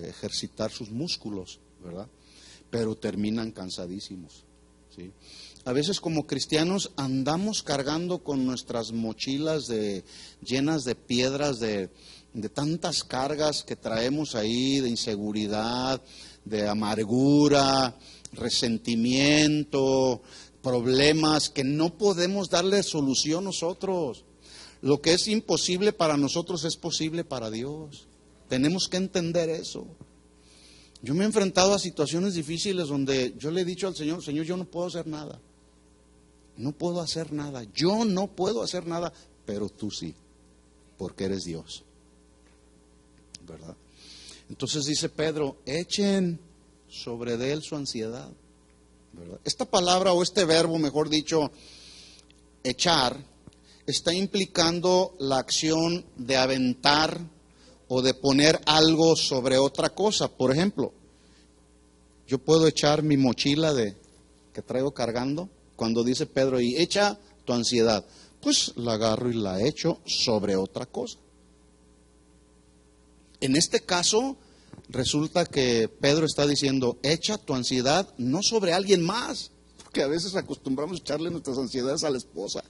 ejercitar sus músculos, ¿verdad? Pero terminan cansadísimos, ¿sí? A veces como cristianos andamos cargando con nuestras mochilas llenas de piedras, de tantas cargas que traemos ahí, de inseguridad, de amargura, resentimiento, problemas que no podemos darle solución nosotros. Lo que es imposible para nosotros es posible para Dios. Tenemos que entender eso. Yo me he enfrentado a situaciones difíciles donde yo le he dicho al Señor, Señor, yo no puedo hacer nada. No puedo hacer nada. Yo no puedo hacer nada, pero tú sí, porque eres Dios, ¿verdad? Entonces dice Pedro, echen sobre de él su ansiedad, ¿verdad? Esta palabra o este verbo, mejor dicho, echar, está implicando la acción de aventar o de poner algo sobre otra cosa. Por ejemplo, yo puedo echar mi mochila que traigo cargando, cuando dice Pedro, y echa tu ansiedad, pues la agarro y la echo sobre otra cosa. En este caso, resulta que Pedro está diciendo, echa tu ansiedad no sobre alguien más, porque a veces acostumbramos a echarle nuestras ansiedades a la esposa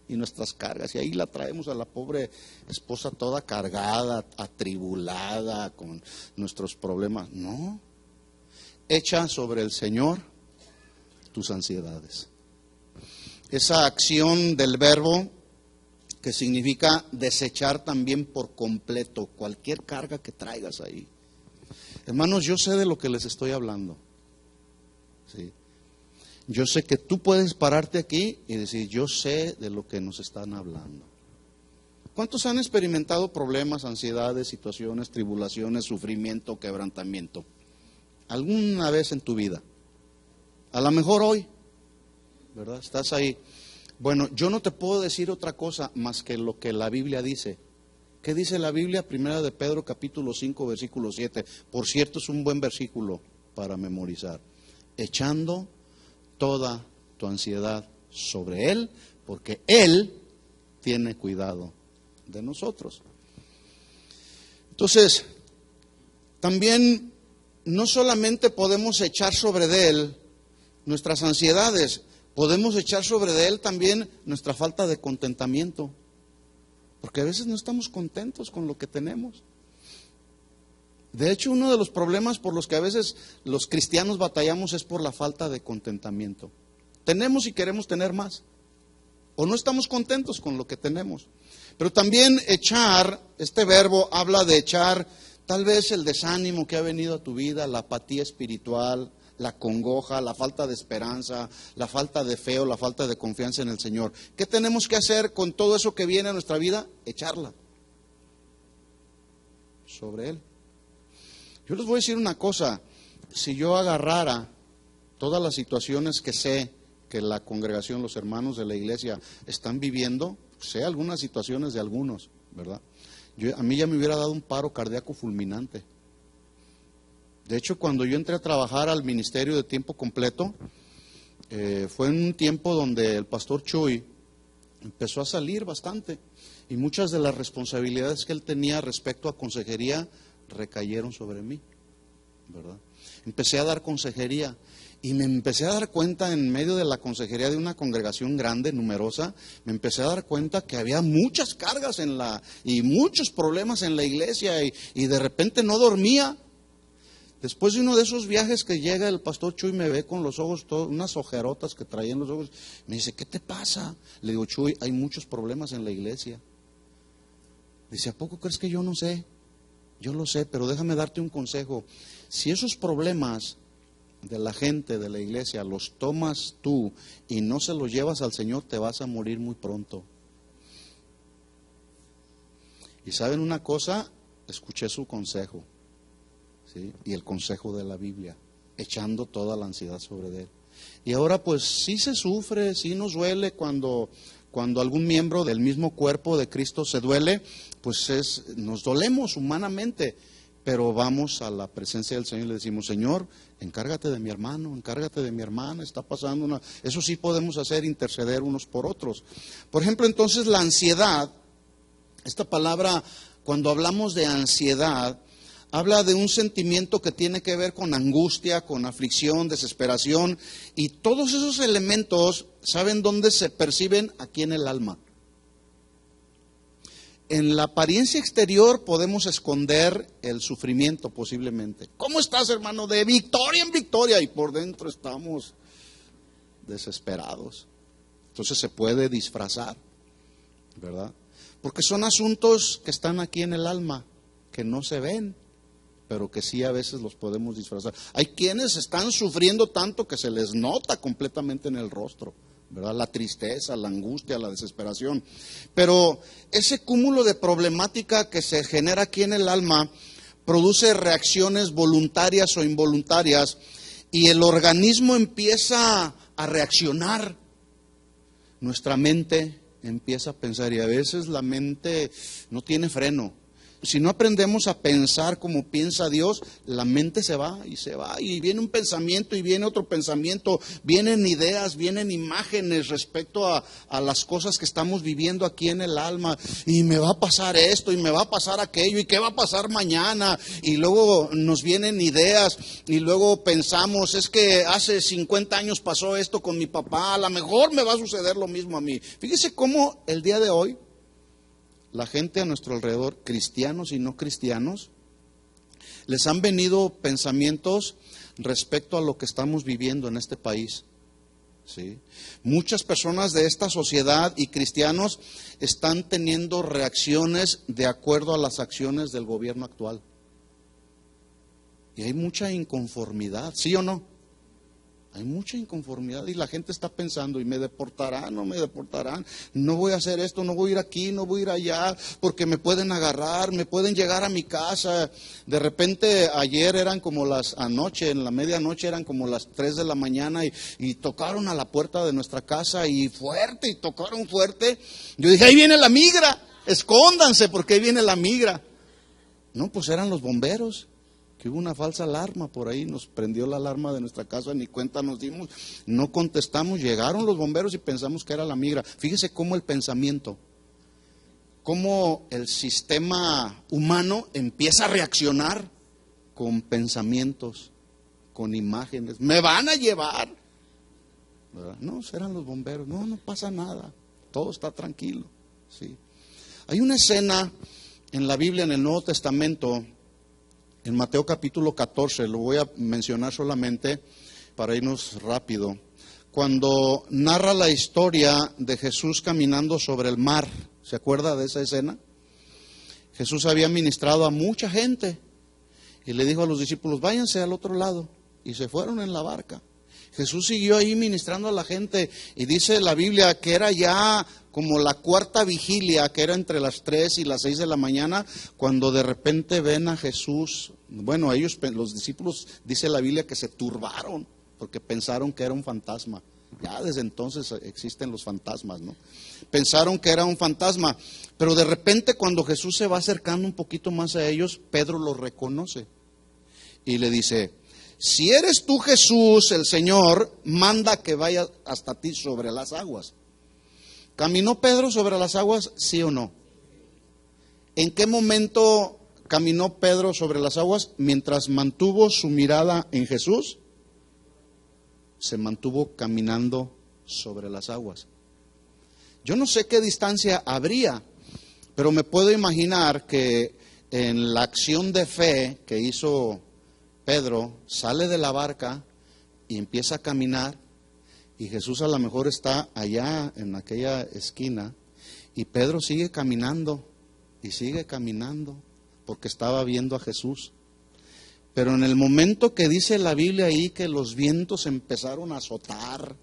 y nuestras cargas, y ahí la traemos a la pobre esposa toda cargada, atribulada con nuestros problemas. No, echa sobre el Señor tus ansiedades. Esa acción del verbo que significa desechar también por completo cualquier carga que traigas ahí. Hermanos, yo sé de lo que les estoy hablando, ¿sí? Yo sé que tú puedes pararte aquí y decir, yo sé de lo que nos están hablando. ¿Cuántos han experimentado problemas, ansiedades, situaciones, tribulaciones, sufrimiento, quebrantamiento? ¿Alguna vez en tu vida? A lo mejor hoy, ¿verdad? Estás ahí. Bueno, yo no te puedo decir otra cosa más que lo que la Biblia dice. ¿Qué dice la Biblia? Primera de Pedro, capítulo 5, versículo 7. Por cierto, es un buen versículo para memorizar. Echando toda tu ansiedad sobre Él, porque Él tiene cuidado de nosotros. Entonces, también no solamente podemos echar sobre de Él nuestras ansiedades, podemos echar sobre de Él también nuestra falta de contentamiento, porque a veces no estamos contentos con lo que tenemos. De hecho, uno de los problemas por los que a veces los cristianos batallamos es por la falta de contentamiento. Tenemos y queremos tener más. o no estamos contentos con lo que tenemos. Pero también echar, este verbo habla de echar tal vez el desánimo que ha venido a tu vida, la apatía espiritual, la congoja, la falta de esperanza, la falta de fe o la falta de confianza en el Señor. ¿Qué tenemos que hacer con todo eso que viene a nuestra vida? Echarla sobre Él. Yo les voy a decir una cosa, si yo agarrara todas las situaciones que sé que la congregación, los hermanos de la iglesia están viviendo, sé algunas situaciones de algunos, ¿verdad? A mí ya me hubiera dado un paro cardíaco fulminante. De hecho, cuando yo entré a trabajar al ministerio de tiempo completo, fue en un tiempo donde el pastor Chuy empezó a salir bastante y muchas de las responsabilidades que él tenía respecto a consejería recayeron sobre mí, ¿verdad? Empecé a dar consejería y me empecé a dar cuenta en medio de la consejería de una congregación grande, numerosa, me empecé a dar cuenta que había muchas cargas y muchos problemas en la iglesia y de repente no dormía. Después de uno de esos viajes que llega el pastor Chuy, me ve con los ojos, unas ojerotas que traía en los ojos, me dice, ¿qué te pasa? Le digo, Chuy, hay muchos problemas en la iglesia. Dice, ¿a poco crees que yo no sé? Yo lo sé, pero déjame darte un consejo. Si esos problemas de la gente, de la iglesia, los tomas tú y no se los llevas al Señor, te vas a morir muy pronto. Y ¿saben una cosa? Escuché su consejo, ¿sí? Y el consejo de la Biblia, echando toda la ansiedad sobre él. Y ahora pues sí se sufre, sí nos duele cuando algún miembro del mismo cuerpo de Cristo se duele, pues nos dolemos humanamente, pero vamos a la presencia del Señor y le decimos, Señor, encárgate de mi hermano, encárgate de mi hermana, está pasando Eso sí podemos hacer, interceder unos por otros. Por ejemplo, entonces la ansiedad, esta palabra, cuando hablamos de ansiedad, habla de un sentimiento que tiene que ver con angustia, con aflicción, desesperación, y todos esos elementos, ¿saben dónde se perciben? Aquí en el alma. En la apariencia exterior podemos esconder el sufrimiento posiblemente. ¿Cómo estás, hermano? De victoria en victoria, y por dentro estamos desesperados. Entonces se puede disfrazar, ¿verdad? Porque son asuntos que están aquí en el alma, que no se ven, pero que sí a veces los podemos disfrazar. Hay quienes están sufriendo tanto que se les nota completamente en el rostro, ¿verdad? La tristeza, la angustia, la desesperación. Pero ese cúmulo de problemática que se genera aquí en el alma produce reacciones voluntarias o involuntarias y el organismo empieza a reaccionar. Nuestra mente empieza a pensar y a veces la mente no tiene freno. Si no aprendemos a pensar como piensa Dios, la mente se va y viene un pensamiento y viene otro pensamiento, vienen ideas, vienen imágenes respecto a las cosas que estamos viviendo aquí en el alma, y me va a pasar esto y me va a pasar aquello y qué va a pasar mañana, y luego nos vienen ideas y luego pensamos, es que hace 50 años pasó esto con mi papá, a lo mejor me va a suceder lo mismo a mí. Fíjese cómo el día de hoy la gente a nuestro alrededor, cristianos y no cristianos, les han venido pensamientos respecto a lo que estamos viviendo en este país, ¿sí? Muchas personas de esta sociedad y cristianos están teniendo reacciones de acuerdo a las acciones del gobierno actual. Y hay mucha inconformidad, ¿sí o no? Hay mucha inconformidad y la gente está pensando, ¿y me deportarán? ¿No me deportarán? No voy a hacer esto, no voy a ir aquí, no voy a ir allá, porque me pueden agarrar, me pueden llegar a mi casa. De repente ayer eran como anoche, en la medianoche eran como las 3 de la mañana y tocaron a la puerta de nuestra casa y tocaron fuerte. Yo dije, ahí viene la migra, escóndanse porque ahí viene la migra. No, pues eran los bomberos. Que hubo una falsa alarma por ahí, nos prendió la alarma de nuestra casa, ni cuenta nos dimos, no contestamos, llegaron los bomberos y pensamos que era la migra. Fíjese cómo el pensamiento, cómo el sistema humano empieza a reaccionar con pensamientos, con imágenes. Me van a llevar, ¿verdad? No, serán los bomberos, no pasa nada, todo está tranquilo, ¿sí? Hay una escena en la Biblia, en el Nuevo Testamento, en Mateo capítulo 14, lo voy a mencionar solamente para irnos rápido, cuando narra la historia de Jesús caminando sobre el mar. ¿Se acuerda de esa escena? Jesús había ministrado a mucha gente y le dijo a los discípulos, váyanse al otro lado. Y se fueron en la barca. Jesús siguió ahí ministrando a la gente y dice la Biblia que era ya como la cuarta vigilia, que era entre las 3 y las 6 de la mañana, cuando de repente ven a Jesús. Bueno, ellos, los discípulos, dice la Biblia que se turbaron porque pensaron que era un fantasma. Ya desde entonces existen los fantasmas, ¿no? Pensaron que era un fantasma, pero de repente cuando Jesús se va acercando un poquito más a ellos, Pedro lo reconoce y le dice, si eres tú Jesús, el Señor, manda que vaya hasta ti sobre las aguas. ¿Caminó Pedro sobre las aguas, sí o no? ¿En qué momento caminó Pedro sobre las aguas? Mientras mantuvo su mirada en Jesús, se mantuvo caminando sobre las aguas. Yo no sé qué distancia habría, pero me puedo imaginar que en la acción de fe que hizo Pedro, sale de la barca y empieza a caminar, y Jesús a lo mejor está allá en aquella esquina, y Pedro sigue caminando y sigue caminando porque estaba viendo a Jesús. Pero en el momento que dice la Biblia ahí que los vientos empezaron a azotar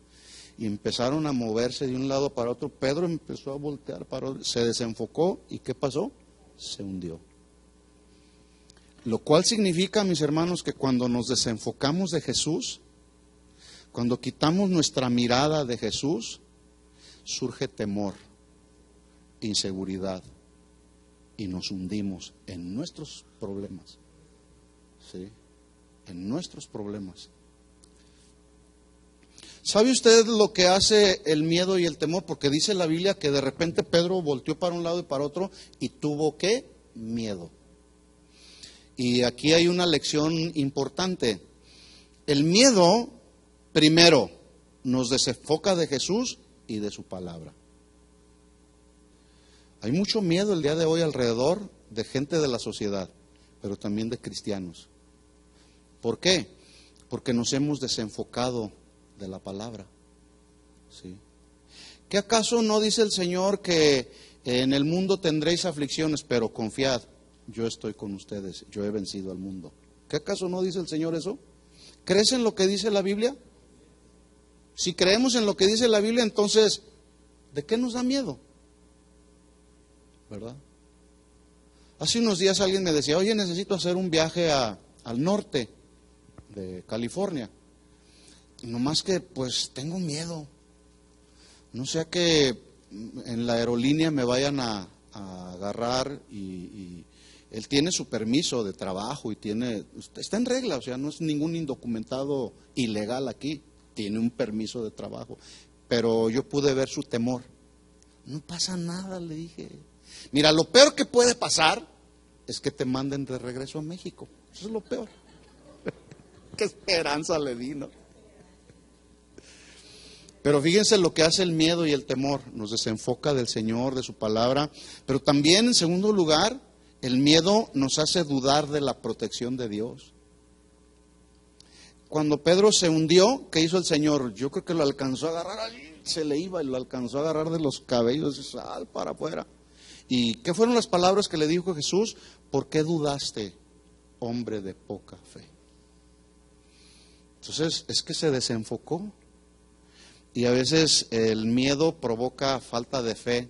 y empezaron a moverse de un lado para otro, Pedro empezó a voltear para otro, se desenfocó y ¿qué pasó? Se hundió. Lo cual significa, mis hermanos, que cuando nos desenfocamos de Jesús, cuando quitamos nuestra mirada de Jesús, surge temor, inseguridad y nos hundimos en nuestros problemas. ¿Sí? En nuestros problemas. ¿Sabe usted lo que hace el miedo y el temor? Porque dice la Biblia que de repente Pedro volteó para un lado y para otro y tuvo ¿qué? Miedo. Y aquí hay una lección importante. El miedo, primero, nos desenfoca de Jesús y de su palabra. Hay mucho miedo el día de hoy alrededor de gente de la sociedad, pero también de cristianos. ¿Por qué? Porque nos hemos desenfocado de la palabra. ¿Sí? ¿Qué acaso no dice el Señor que en el mundo tendréis aflicciones, pero confiad? Yo estoy con ustedes, yo he vencido al mundo. ¿Qué acaso no dice el Señor eso? ¿Crees en lo que dice la Biblia? Si creemos en lo que dice la Biblia, entonces, ¿de qué nos da miedo? ¿Verdad? Hace unos días alguien me decía, oye, necesito hacer un viaje al norte de California. Nomás que, pues, tengo miedo. No sea que en la aerolínea me vayan a agarrar y él tiene su permiso de trabajo y está en regla, o sea, no es ningún indocumentado ilegal aquí, tiene un permiso de trabajo. Pero yo pude ver su temor. No pasa nada, le dije. Mira, lo peor que puede pasar es que te manden de regreso a México. Eso es lo peor. Qué esperanza le di, ¿no? Pero fíjense lo que hace el miedo y el temor. Nos desenfoca del Señor, de su palabra. Pero también, en segundo lugar, el miedo nos hace dudar de la protección de Dios. Cuando Pedro se hundió, ¿qué hizo el Señor? Yo creo que lo alcanzó a agarrar, se le iba y lo alcanzó a agarrar de los cabellos y sal para afuera. ¿Y qué fueron las palabras que le dijo Jesús? ¿Por qué dudaste, hombre de poca fe? Entonces, es que se desenfocó. Y a veces el miedo provoca falta de fe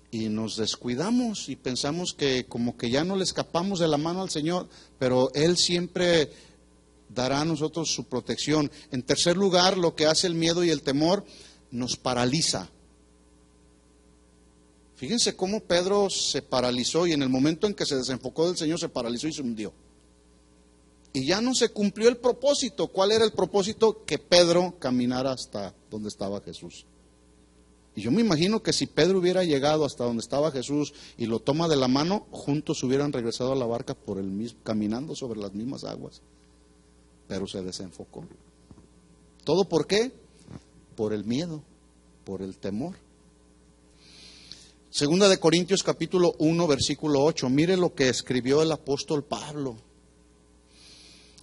y nos descuidamos y pensamos que como que ya no le escapamos de la mano al Señor, pero Él siempre dará a nosotros su protección. En tercer lugar, lo que hace el miedo y el temor nos paraliza. Fíjense cómo Pedro se paralizó y en el momento en que se desenfocó del Señor se paralizó y se hundió. Y ya no se cumplió el propósito. ¿Cuál era el propósito? Que Pedro caminara hasta donde estaba Jesús. Y yo me imagino que si Pedro hubiera llegado hasta donde estaba Jesús y lo toma de la mano, juntos hubieran regresado a la barca por el mismo, caminando sobre las mismas aguas. Pero se desenfocó. ¿Todo por qué? Por el miedo, por el temor. Segunda de Corintios capítulo 1, versículo 8. Mire lo que escribió el apóstol Pablo.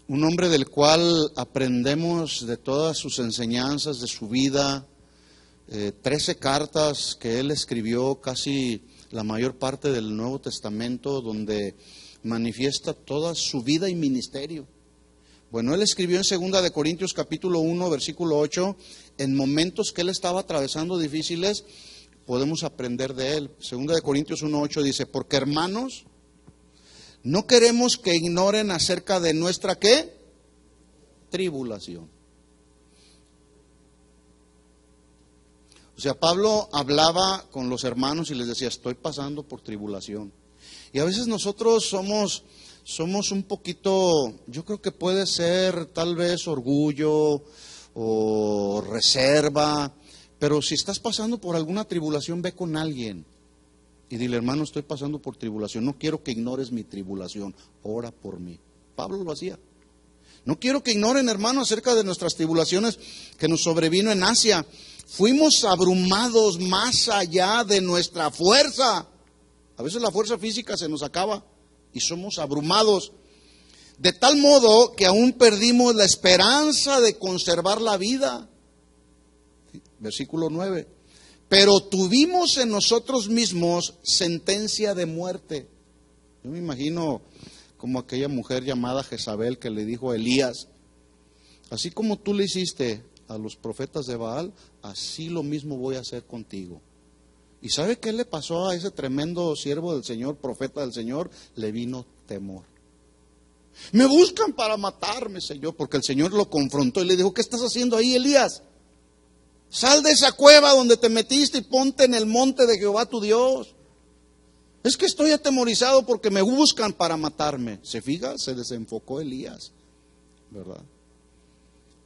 un hombre del cual aprendemos de todas sus enseñanzas, de su vida, 13 cartas que él escribió, casi la mayor parte del Nuevo Testamento, donde manifiesta toda su vida y ministerio. Bueno, él escribió en 2 de Corintios capítulo 1, versículo 8, en momentos que él estaba atravesando difíciles, podemos aprender de él. 2 de Corintios 1, 8 dice, porque hermanos, no queremos que ignoren acerca de nuestra, ¿qué? Tribulación. O sea, Pablo hablaba con los hermanos y les decía, estoy pasando por tribulación. Y a veces nosotros somos un poquito, yo creo que puede ser tal vez orgullo o reserva, pero si estás pasando por alguna tribulación, ve con alguien y dile, hermano, estoy pasando por tribulación, no quiero que ignores mi tribulación, ora por mí. Pablo lo hacía. No quiero que ignoren, hermano, acerca de nuestras tribulaciones que nos sobrevino en Asia. Fuimos abrumados más allá de nuestra fuerza. A veces la fuerza física se nos acaba y somos abrumados. De tal modo que aún perdimos la esperanza de conservar la vida. Versículo 9. Pero tuvimos en nosotros mismos sentencia de muerte. Yo me imagino como aquella mujer llamada Jezabel que le dijo a Elías, así como tú le hiciste a los profetas de Baal, así lo mismo voy a hacer contigo. ¿Y sabe qué le pasó a ese tremendo siervo del Señor, profeta del Señor? Le vino temor. Me buscan para matarme, Señor, porque el Señor lo confrontó y le dijo, ¿qué estás haciendo ahí, Elías? Sal de esa cueva donde te metiste y ponte en el monte de Jehová tu Dios. Es que estoy atemorizado porque me buscan para matarme. ¿Se fija? Se desenfocó Elías, ¿verdad?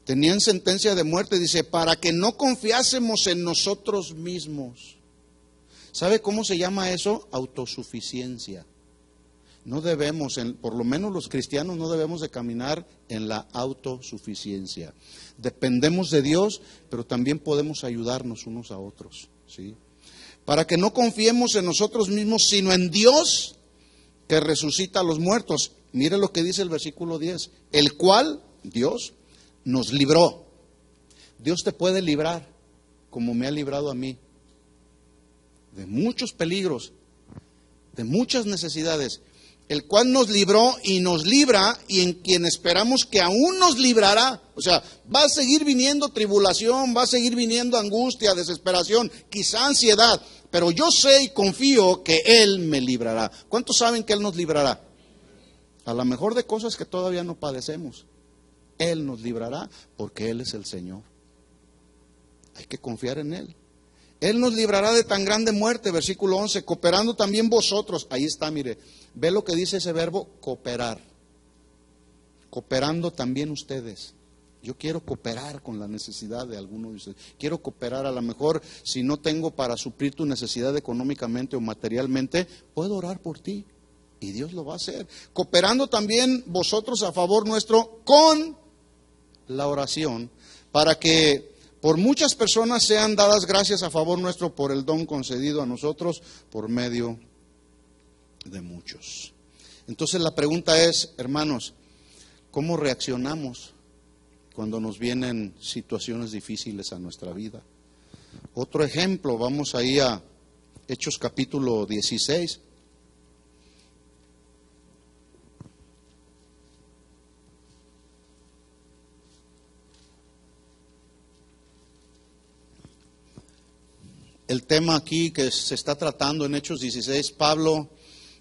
Tenían sentencia de muerte, dice, para que no confiásemos en nosotros mismos. ¿Sabe cómo se llama eso? Autosuficiencia. No debemos, por lo menos los cristianos, no debemos de caminar en la autosuficiencia. Dependemos de Dios, pero también podemos ayudarnos unos a otros, ¿sí? Para que no confiemos en nosotros mismos, sino en Dios que resucita a los muertos. Mire lo que dice el versículo 10, el cual, Dios, nos libró. Dios te puede librar, como me ha librado a mí, de muchos peligros, de muchas necesidades, el cual nos libró y nos libra, y en quien esperamos que aún nos librará. O sea, va a seguir viniendo tribulación, va a seguir viniendo angustia, desesperación, quizá ansiedad, pero yo sé y confío que Él me librará. ¿Cuántos saben que Él nos librará? A lo mejor de cosas que todavía no padecemos. Él nos librará porque Él es el Señor. Hay que confiar en Él. Él nos librará de tan grande muerte, versículo 11, cooperando también vosotros. Ahí está, mire, ve lo que dice ese verbo, cooperar. Cooperando también ustedes. Yo quiero cooperar con la necesidad de alguno de ustedes. Quiero cooperar, a lo mejor si no tengo para suplir tu necesidad económicamente o materialmente, puedo orar por ti y Dios lo va a hacer. Cooperando también vosotros a favor nuestro con la oración, para que por muchas personas sean dadas gracias a favor nuestro por el don concedido a nosotros por medio de muchos. Entonces la pregunta es, hermanos, ¿cómo reaccionamos cuando nos vienen situaciones difíciles a nuestra vida? Otro ejemplo, vamos ahí a Hechos capítulo 16. El tema aquí que se está tratando en Hechos 16, Pablo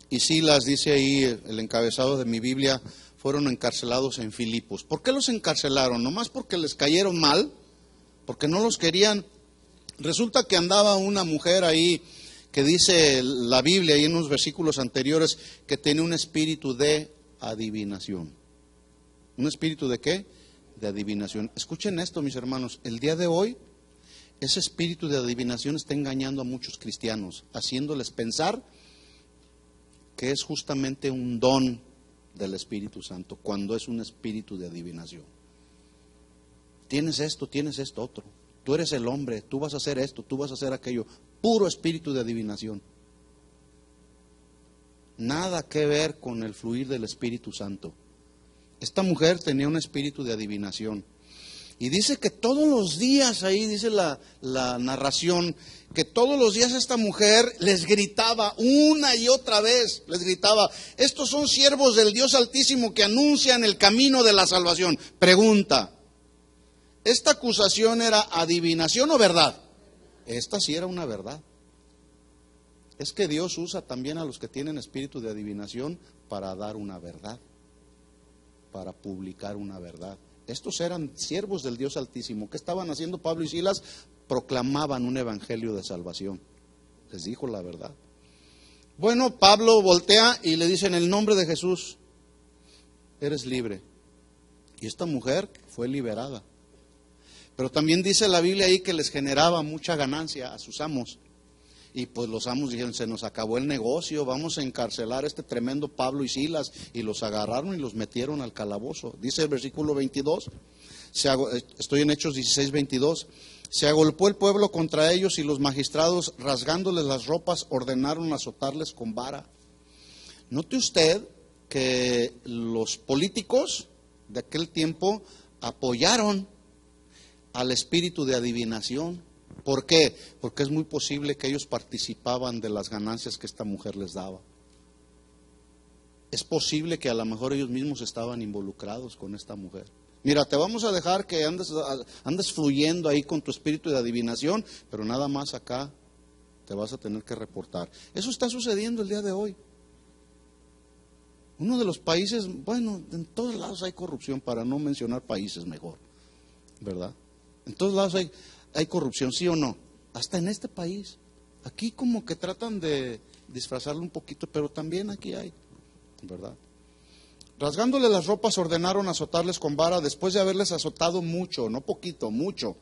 y Silas, dice ahí el encabezado de mi Biblia, fueron encarcelados en Filipos. ¿Por qué los encarcelaron? ¿Nomás porque les cayeron mal? ¿Porque no los querían? Resulta que andaba una mujer ahí que dice la Biblia, ahí en unos versículos anteriores, que tiene un espíritu de adivinación. ¿Un espíritu de qué? De adivinación. Escuchen esto, mis hermanos, el día de hoy, ese espíritu de adivinación está engañando a muchos cristianos, haciéndoles pensar que es justamente un don del Espíritu Santo, cuando es un espíritu de adivinación. Tienes esto otro. Tú eres el hombre, tú vas a hacer esto, tú vas a hacer aquello. Puro espíritu de adivinación. Nada que ver con el fluir del Espíritu Santo. Esta mujer tenía un espíritu de adivinación. Y dice que todos los días, ahí dice la narración, que todos los días esta mujer les gritaba una y otra vez, les gritaba: estos son siervos del Dios Altísimo que anuncian el camino de la salvación. Pregunta: ¿esta acusación era adivinación o verdad? Esta sí era una verdad. Es que Dios usa también a los que tienen espíritu de adivinación para dar una verdad, para publicar una verdad. Estos eran siervos del Dios Altísimo. ¿Qué estaban haciendo Pablo y Silas? Proclamaban un evangelio de salvación. Les dijo la verdad. Bueno, Pablo voltea y le dice: en el nombre de Jesús, eres libre. Y esta mujer fue liberada. Pero también dice la Biblia ahí que les generaba mucha ganancia a sus amos. Y pues los amos dijeron: se nos acabó el negocio, vamos a encarcelar a este tremendo Pablo y Silas. Y los agarraron y los metieron al calabozo. Dice el versículo 22, estoy en Hechos 16, 22. Se agolpó el pueblo contra ellos y los magistrados, rasgándoles las ropas, ordenaron azotarles con vara. Note usted que los políticos de aquel tiempo apoyaron al espíritu de adivinación. ¿Por qué? Porque es muy posible que ellos participaban de las ganancias que esta mujer les daba. Es posible que a lo mejor ellos mismos estaban involucrados con esta mujer. Mira, te vamos a dejar que andes fluyendo ahí con tu espíritu de adivinación, pero nada más acá te vas a tener que reportar. Eso está sucediendo el día de hoy. Uno de los países, bueno, en todos lados hay corrupción, para no mencionar países mejor, ¿verdad? En todos lados hay corrupción, ¿sí o no? Hasta en este país. Aquí como que tratan de disfrazarlo un poquito, pero también aquí hay, ¿verdad? Rasgándole las ropas, ordenaron azotarles con vara, después de haberles azotado mucho, no poquito, mucho.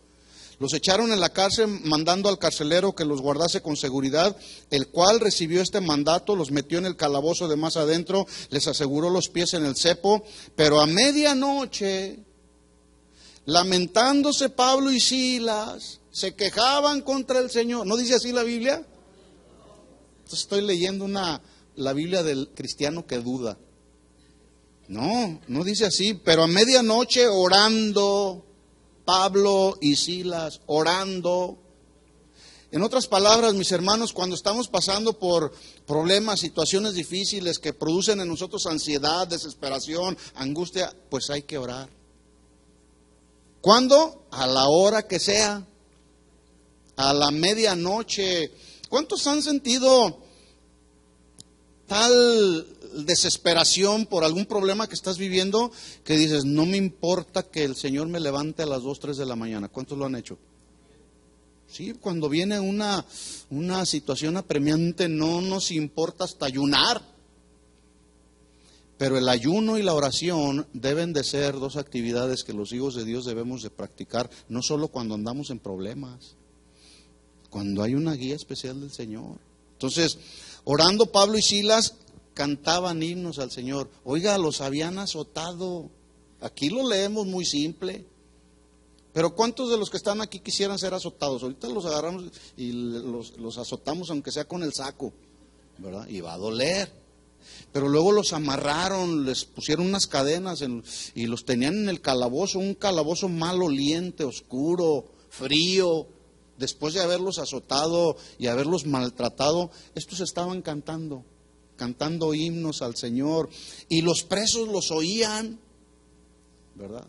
Los echaron en la cárcel, mandando al carcelero que los guardase con seguridad, el cual recibió este mandato, los metió en el calabozo de más adentro, les aseguró los pies en el cepo, pero a medianoche, lamentándose Pablo y Silas, se quejaban contra el Señor. ¿No dice así la Biblia? Entonces estoy leyendo la Biblia del cristiano que duda. No, no dice así, pero a medianoche orando, Pablo y Silas orando. En otras palabras, mis hermanos, cuando estamos pasando por problemas, situaciones difíciles que producen en nosotros ansiedad, desesperación, angustia, pues hay que orar. ¿Cuándo? A la hora que sea, a la medianoche. ¿Cuántos han sentido tal desesperación por algún problema que estás viviendo que dices: no me importa que el Señor me levante a las 2, 3 de la mañana? ¿Cuántos lo han hecho? Sí, cuando viene una situación apremiante no nos importa hasta ayunar. Pero el ayuno y la oración deben de ser dos actividades que los hijos de Dios debemos de practicar, no solo cuando andamos en problemas, cuando hay una guía especial del Señor. Entonces, orando Pablo y Silas cantaban himnos al Señor. Oiga, los habían azotado. Aquí lo leemos muy simple. Pero ¿cuántos de los que están aquí quisieran ser azotados? Ahorita los agarramos y los azotamos, aunque sea con el saco, ¿verdad? Y va a doler. Pero luego los amarraron, les pusieron unas cadenas y los tenían en el calabozo, un calabozo maloliente, oscuro, frío. Después de haberlos azotado y haberlos maltratado, estos estaban cantando himnos al Señor. Y los presos los oían, ¿verdad?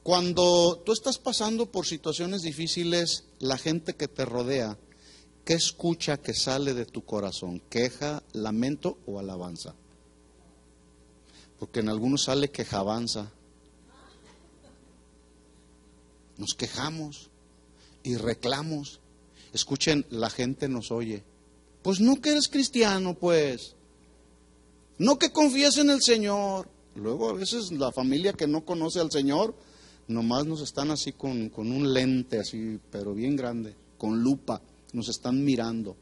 Cuando tú estás pasando por situaciones difíciles, la gente que te rodea, ¿qué escucha que sale de tu corazón? ¿Queja, lamento o alabanza? Porque en algunos sale quejabanza. Nos quejamos y reclamos. Escuchen, la gente nos oye. Pues no que eres cristiano, pues. No que confíes en el Señor. Luego a veces la familia que no conoce al Señor, nomás nos están así con un lente así, pero bien grande, con lupa. Nos están mirando.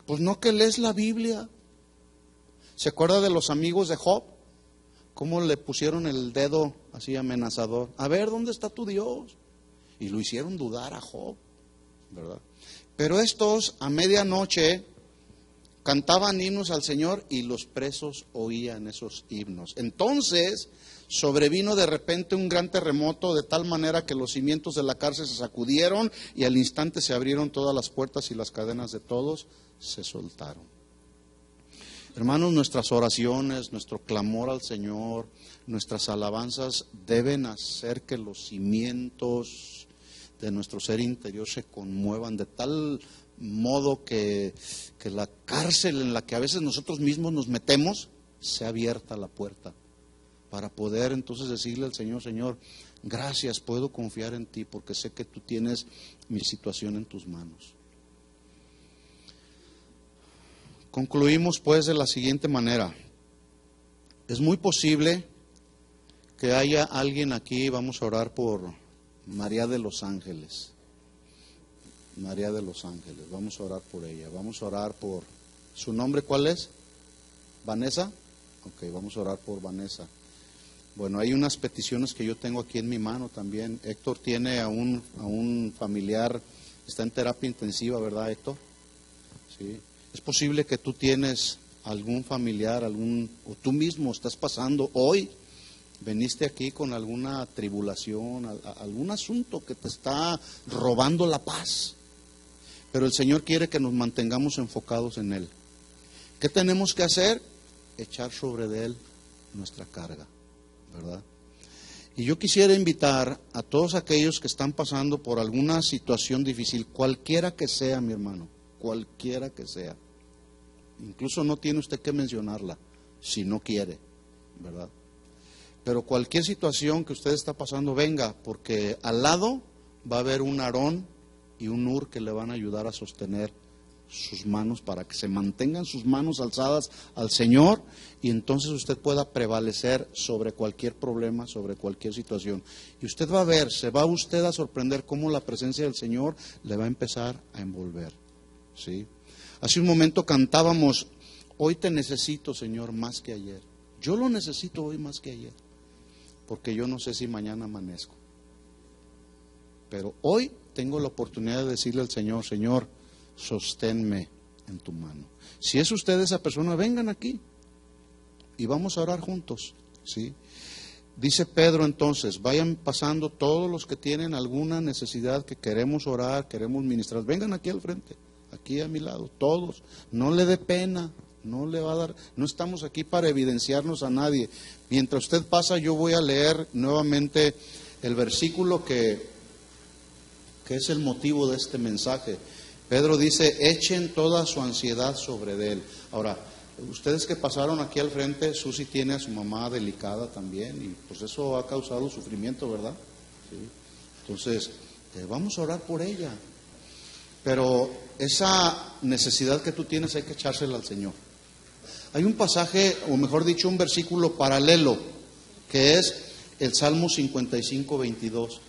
Pues no que lees la Biblia. ¿Se acuerda de los amigos de Job? ¿Cómo le pusieron el dedo así amenazador? A ver, ¿dónde está tu Dios? Y lo hicieron dudar a Job, ¿verdad? Pero estos a medianoche cantaban himnos al Señor y los presos oían esos himnos. Entonces sobrevino de repente un gran terremoto, de tal manera que los cimientos de la cárcel se sacudieron y al instante se abrieron todas las puertas y las cadenas de todos se soltaron. Hermanos, nuestras oraciones, nuestro clamor al Señor, nuestras alabanzas deben hacer que los cimientos de nuestro ser interior se conmuevan de tal modo que la cárcel en la que a veces nosotros mismos nos metemos, sea abierta la puerta para poder entonces decirle al Señor: Señor, gracias, puedo confiar en ti porque sé que tú tienes mi situación en tus manos. Concluimos pues de la siguiente manera. Es muy posible que haya alguien aquí, vamos a orar por María de los Ángeles. María de los Ángeles, vamos a orar por ella. Vamos a orar por, ¿su nombre cuál es? ¿Vanessa? Ok, vamos a orar por Vanessa. Bueno, hay unas peticiones que yo tengo aquí en mi mano también. Héctor tiene a un familiar, está en terapia intensiva, ¿verdad, Héctor? Sí. Es posible que tú tienes algún familiar, o tú mismo estás pasando hoy, veniste aquí con alguna tribulación, algún asunto que te está robando la paz. Pero el Señor quiere que nos mantengamos enfocados en Él. ¿Qué tenemos que hacer? Echar sobre de Él nuestra carga, ¿verdad? Y yo quisiera invitar a todos aquellos que están pasando por alguna situación difícil, cualquiera que sea, mi hermano, cualquiera que sea. Incluso no tiene usted que mencionarla, si no quiere, ¿verdad? Pero cualquier situación que usted está pasando, venga, porque al lado va a haber un Aarón y un Ur que le van a ayudar a sostener sus manos para que se mantengan sus manos alzadas al Señor y entonces usted pueda prevalecer sobre cualquier problema, sobre cualquier situación. Y usted va a ver, se va usted a sorprender cómo la presencia del Señor le va a empezar a envolver, ¿sí? Hace un momento cantábamos: hoy te necesito, Señor, más que ayer. Yo lo necesito hoy más que ayer, porque yo no sé si mañana amanezco. Pero hoy tengo la oportunidad de decirle al Señor: Señor, sosténme en tu mano. Si es usted esa persona, vengan aquí y vamos a orar juntos, ¿sí? Dice Pedro entonces: vayan pasando todos los que tienen alguna necesidad que queremos orar, queremos ministrar. Vengan aquí al frente, aquí a mi lado, todos. No le dé pena, no le va a dar, no estamos aquí para evidenciarnos a nadie. Mientras usted pasa, yo voy a leer nuevamente el versículo que es el motivo de este mensaje. Pedro dice: echen toda su ansiedad sobre de él. Ahora, ustedes que pasaron aquí al frente, Susi tiene a su mamá delicada también, y pues eso ha causado sufrimiento, ¿verdad? ¿Sí? Entonces, vamos a orar por ella. Pero esa necesidad que tú tienes hay que echársela al Señor. Hay un pasaje, o mejor dicho, un versículo paralelo, que es el Salmo 55, 22.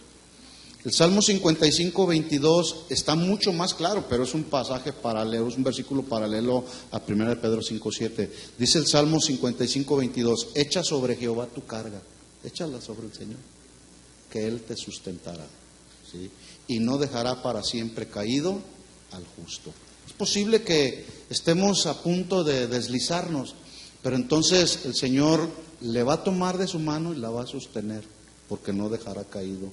El Salmo 55, 22 está mucho más claro, pero es un pasaje paralelo, es un versículo paralelo a 1 Pedro 5, 7. Dice el Salmo 55, 22, echa sobre Jehová tu carga, échala sobre el Señor, que Él te sustentará, ¿sí? Y no dejará para siempre caído al justo. Es posible que estemos a punto de deslizarnos, pero entonces el Señor le va a tomar de su mano y la va a sostener, porque no dejará caído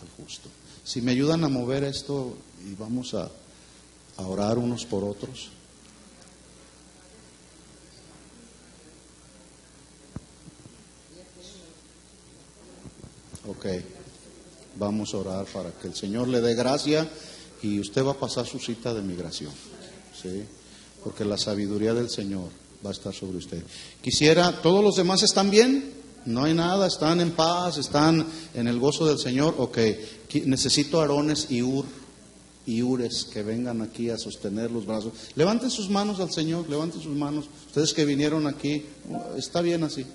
al justo. Si me ayudan a mover esto y vamos a orar unos por otros. Ok, vamos a orar para que el Señor le dé gracia y usted va a pasar su cita de migración, ¿sí? Porque la sabiduría del Señor va a estar sobre usted. Quisiera, ¿todos los demás están bien? No hay nada, están en paz, están en el gozo del Señor. Ok, necesito Aarones y Ures que vengan aquí a sostener los brazos. Levanten sus manos al Señor, levanten sus manos. Ustedes que vinieron aquí, está bien así.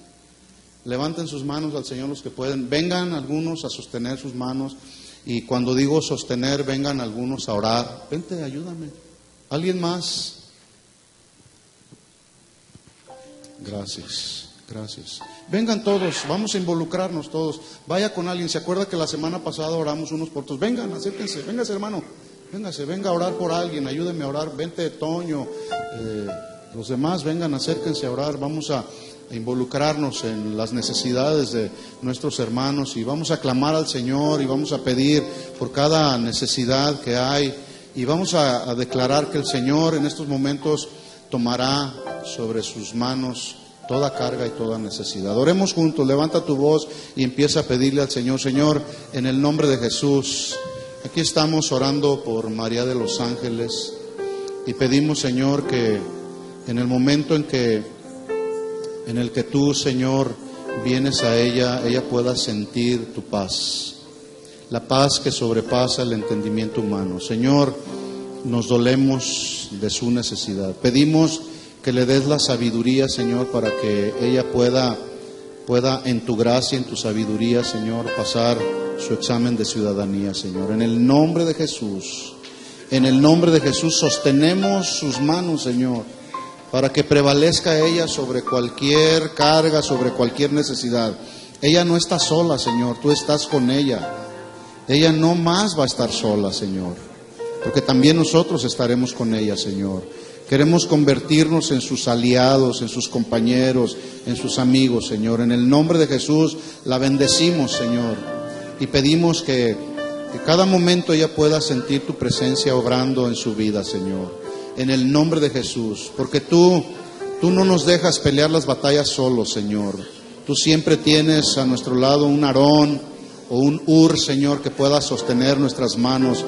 Levanten sus manos al Señor los que pueden. Vengan algunos a sostener sus manos. Y cuando digo sostener, vengan algunos a orar. Vente, ayúdame. ¿Alguien más? Gracias. Gracias. Vengan todos, vamos a involucrarnos todos. Vaya con alguien. ¿Se acuerda que la semana pasada oramos unos por todos? Vengan, acérquense, véngase hermano. Véngase, venga a orar por alguien, ayúdeme a orar. Vente Toño, Los demás vengan, acérquense a orar. Vamos a involucrarnos en las necesidades de nuestros hermanos y vamos a clamar al Señor y vamos a pedir por cada necesidad que hay y vamos a declarar que el Señor en estos momentos tomará sobre sus manos toda carga y toda necesidad. Oremos juntos, levanta tu voz y empieza a pedirle al Señor. Señor, en el nombre de Jesús, aquí estamos orando por María de los Ángeles y pedimos, Señor, que en el momento en el que tú, Señor, vienes a ella pueda sentir tu paz, la paz que sobrepasa el entendimiento humano. Señor, nos dolemos de su necesidad. Pedimos que le des la sabiduría, Señor, para que ella pueda en tu gracia, en tu sabiduría, Señor, pasar su examen de ciudadanía, Señor. En el nombre de Jesús, sostenemos sus manos, Señor, para que prevalezca ella sobre cualquier carga, sobre cualquier necesidad. Ella no está sola, Señor, tú estás con ella. Ella no más va a estar sola, Señor, porque también nosotros estaremos con ella, Señor. Queremos convertirnos en sus aliados, en sus compañeros, en sus amigos, Señor. En el nombre de Jesús la bendecimos, Señor, y pedimos que cada momento ella pueda sentir tu presencia obrando en su vida, Señor. En el nombre de Jesús, porque tú no nos dejas pelear las batallas solos, Señor. Tú siempre tienes a nuestro lado un Aarón o un Ur, Señor, que pueda sostener nuestras manos,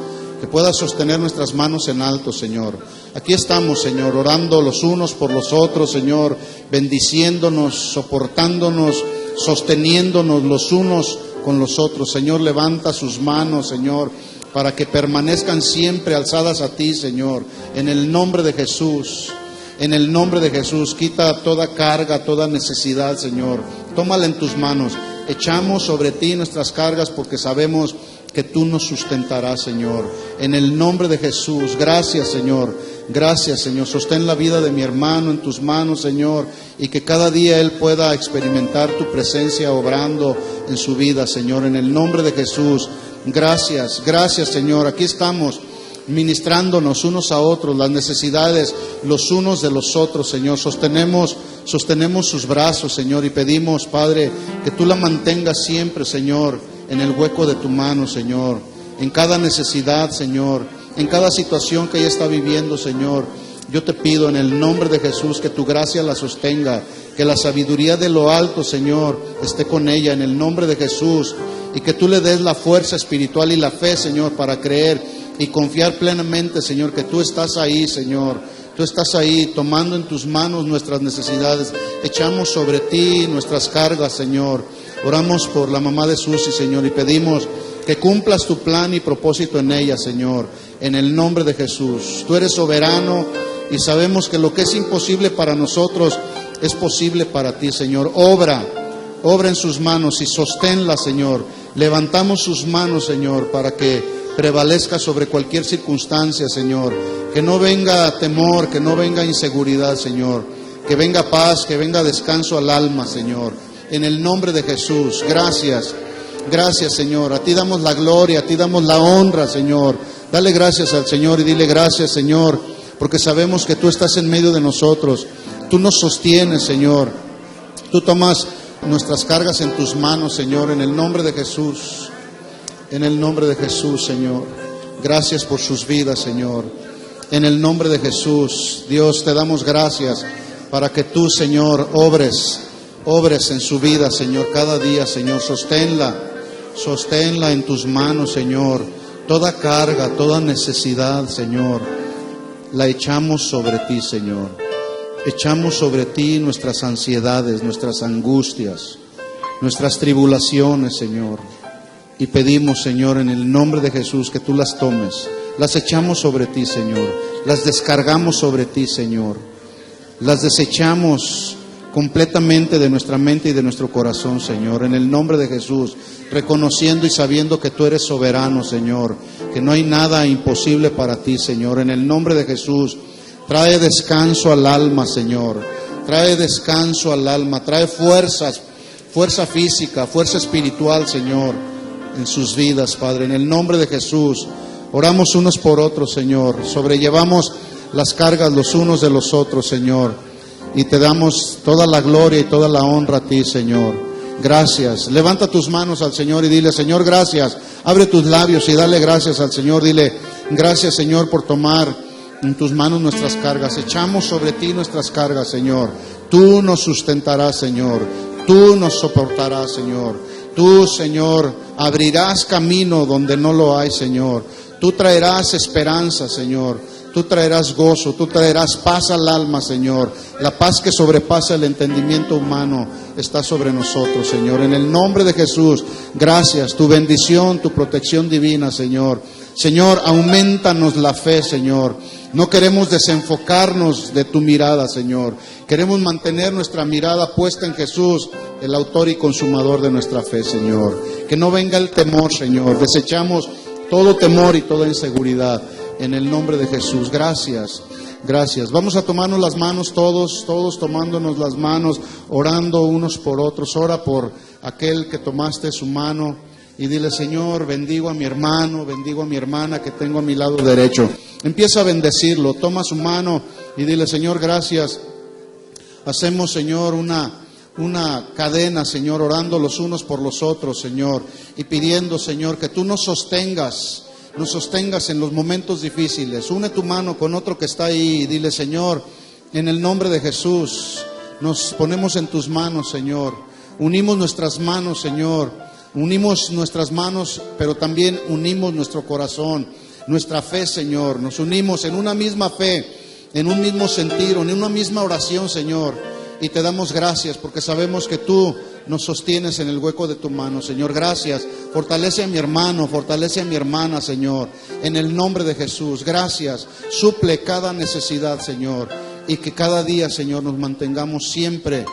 en alto, Señor. Aquí estamos, Señor, orando los unos por los otros, Señor, bendiciéndonos, soportándonos, sosteniéndonos los unos con los otros. Señor, levanta sus manos, Señor, para que permanezcan siempre alzadas a ti, Señor, en el nombre de Jesús. En el nombre de Jesús, quita toda carga, toda necesidad, Señor. Tómala en tus manos. Echamos sobre ti nuestras cargas porque sabemos que tú nos sustentarás, Señor. En el nombre de Jesús, gracias, Señor. Gracias, Señor. Sostén la vida de mi hermano en tus manos, Señor, y que cada día él pueda experimentar tu presencia obrando en su vida, Señor. En el nombre de Jesús. Gracias, Señor. Aquí estamos ministrándonos unos a otros, las necesidades los unos de los otros, Señor. Sostenemos sus brazos, Señor, y pedimos, Padre, que tú la mantengas siempre, Señor, en el hueco de tu mano, Señor. En cada necesidad, Señor, en cada situación que ella está viviendo, Señor. Yo te pido en el nombre de Jesús que tu gracia la sostenga, que la sabiduría de lo alto, Señor, esté con ella en el nombre de Jesús. Y que tú le des la fuerza espiritual y la fe, Señor, para creer y confiar plenamente, Señor, que tú estás ahí, Señor. Tú estás ahí tomando en tus manos nuestras necesidades. Echamos sobre ti nuestras cargas, Señor. Oramos por la mamá de Susi, Señor, y pedimos que cumplas tu plan y propósito en ella, Señor, en el nombre de Jesús. Tú eres soberano y sabemos que lo que es imposible para nosotros es posible para ti, Señor. Obra en sus manos y sosténla, Señor. Levantamos sus manos, Señor, para que prevalezca sobre cualquier circunstancia, Señor. Que no venga temor, que no venga inseguridad, Señor. Que venga paz, que venga descanso al alma, Señor. En el nombre de Jesús. Gracias, Señor. A ti damos la gloria, a ti damos la honra, Señor. Dale gracias al Señor y dile gracias, Señor, porque sabemos que tú estás en medio de nosotros. Tú nos sostienes, Señor. Tú tomas nuestras cargas en tus manos, Señor, en el nombre de Jesús. En el nombre de Jesús, Señor. Gracias por sus vidas, Señor. En el nombre de Jesús, Dios, te damos gracias para que tú, Señor, obres en su vida, Señor, cada día, Señor. Sosténla en tus manos, Señor. Toda carga, toda necesidad, Señor, la echamos sobre ti, Señor. Echamos sobre ti nuestras ansiedades, nuestras angustias, nuestras tribulaciones, Señor. Y pedimos, Señor, en el nombre de Jesús, que tú las tomes. Las echamos sobre ti, Señor. Las descargamos sobre ti, Señor. Las desechamos completamente de nuestra mente y de nuestro corazón, Señor. En el nombre de Jesús, reconociendo y sabiendo que tú eres soberano, Señor. Que no hay nada imposible para ti, Señor. En el nombre de Jesús, trae descanso al alma, Señor. Trae descanso al alma. Trae fuerza física, fuerza espiritual, Señor, en sus vidas, Padre. En el nombre de Jesús, oramos unos por otros, Señor. Sobrellevamos las cargas los unos de los otros, Señor. Y te damos toda la gloria y toda la honra a ti, Señor. Gracias. Levanta tus manos al Señor y dile: Señor, gracias. Abre tus labios y dale gracias al Señor. Dile: gracias, Señor, por tomar en tus manos nuestras cargas. Echamos sobre ti nuestras cargas, Señor. Tú nos sustentarás, Señor. Tú nos soportarás, Señor. Tú, Señor, abrirás camino donde no lo hay, Señor. Tú traerás esperanza, Señor. Tú traerás gozo, tú traerás paz al alma, Señor. La paz que sobrepasa el entendimiento humano está sobre nosotros, Señor. En el nombre de Jesús, gracias. Tu bendición, tu protección divina, Señor. Señor, aumentanos la fe, Señor. No queremos desenfocarnos de tu mirada, Señor. Queremos mantener nuestra mirada puesta en Jesús, el autor y consumador de nuestra fe, Señor. Que no venga el temor, Señor. Desechamos todo temor y toda inseguridad. En el nombre de Jesús, gracias, gracias. Vamos a tomarnos las manos todos tomándonos las manos, orando unos por otros. Ora por aquel que tomaste su mano y dile: Señor, bendigo a mi hermano, bendigo a mi hermana que tengo a mi lado derecho. Empieza a bendecirlo, toma su mano y dile: Señor, gracias. Hacemos, Señor, una cadena, Señor, orando los unos por los otros, Señor, y pidiendo, Señor, que tú nos sostengas en los momentos difíciles. Une tu mano con otro que está ahí y dile: Señor, en el nombre de Jesús, nos ponemos en tus manos, Señor. Unimos nuestras manos, Señor. Unimos nuestras manos, pero también unimos nuestro corazón, nuestra fe, Señor. Nos unimos en una misma fe, en un mismo sentir, en una misma oración, Señor. Y te damos gracias porque sabemos que tú nos sostienes en el hueco de tu mano, Señor. Gracias. Fortalece a mi hermano, fortalece a mi hermana, Señor. En el nombre de Jesús, gracias. Suple cada necesidad, Señor. Y que cada día, Señor, nos mantengamos siempre,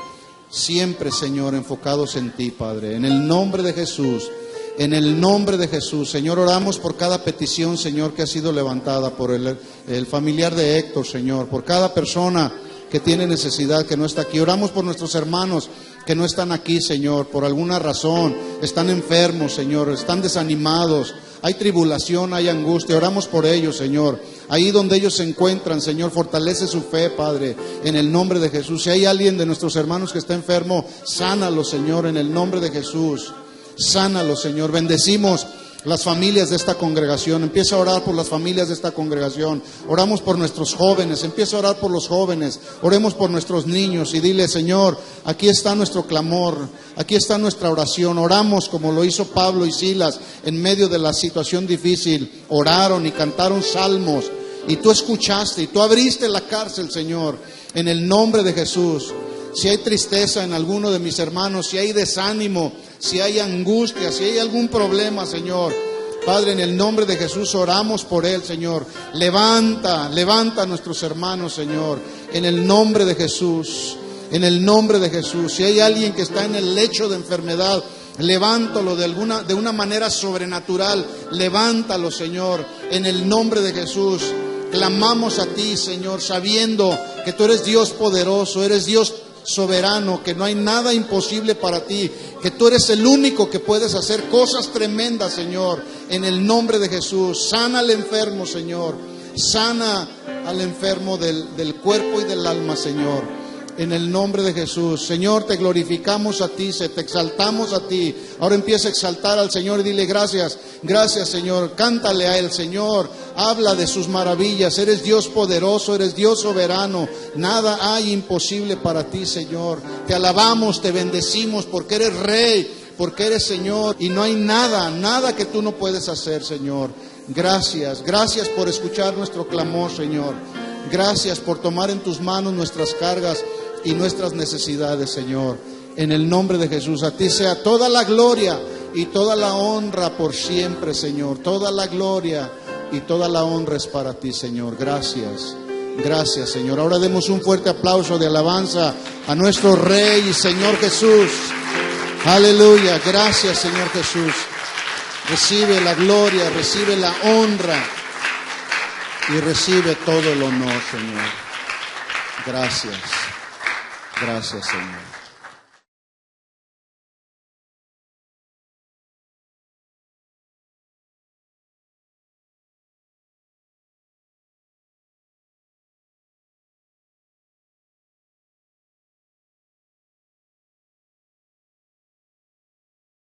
Señor, enfocados en ti, Padre. En el nombre de Jesús. En el nombre de Jesús, Señor, oramos por cada petición, Señor, que ha sido levantada por el familiar de Héctor, Señor. Por cada persona que tiene necesidad, que no está aquí. Oramos por nuestros hermanos que no están aquí, Señor, por alguna razón. Están enfermos, Señor, están desanimados. Hay tribulación, hay angustia. Oramos por ellos, Señor. Ahí donde ellos se encuentran, Señor, fortalece su fe, Padre, en el nombre de Jesús. Si hay alguien de nuestros hermanos que está enfermo, sánalo, Señor, en el nombre de Jesús. Sánalo, Señor. Bendecimos las familias de esta congregación. Empieza a orar por las familias de esta congregación. Oramos por nuestros jóvenes. Empieza a orar por los jóvenes. Oremos por nuestros niños y dile: Señor, aquí está nuestro clamor, aquí está nuestra oración. Oramos como lo hizo Pablo y Silas en medio de la situación difícil. Oraron y cantaron salmos y tú escuchaste y tú abriste la cárcel, Señor, en el nombre de Jesús. Si hay tristeza en alguno de mis hermanos, si hay desánimo, si hay angustia, si hay algún problema, Señor, Padre, en el nombre de Jesús oramos por él, Señor. Levanta a nuestros hermanos, Señor, en el nombre de Jesús. En el nombre de Jesús. Si hay alguien que está en el lecho de enfermedad, levántalo de una manera sobrenatural. Levántalo, Señor, en el nombre de Jesús. Clamamos a ti, Señor, sabiendo que tú eres Dios poderoso, eres Dios soberano, que no hay nada imposible para ti, que tú eres el único que puedes hacer cosas tremendas, Señor, en el nombre de Jesús. Sana al enfermo, Señor. Sana al enfermo del cuerpo y del alma, Señor. En el nombre de Jesús. Señor, te glorificamos a ti, te exaltamos a ti. Ahora empieza a exaltar al Señor y dile: gracias, gracias, Señor. Cántale a él, Señor. Habla de sus maravillas. Eres Dios poderoso, eres Dios soberano. Nada hay imposible para ti, Señor. Te alabamos, te bendecimos porque eres Rey, porque eres Señor. Y no hay nada que tú no puedes hacer, Señor. Gracias, gracias por escuchar nuestro clamor, Señor. Gracias por tomar en tus manos nuestras cargas y nuestras necesidades, Señor. En el nombre de Jesús, a ti sea toda la gloria y toda la honra por siempre, Señor. Toda la gloria y toda la honra es para ti, Señor. Gracias, gracias, Señor. Ahora demos un fuerte aplauso de alabanza a nuestro Rey y Señor Jesús. Aleluya, gracias, Señor Jesús. Recibe la gloria, recibe la honra y recibe todo el honor, Señor. Gracias. Gracias, Señor.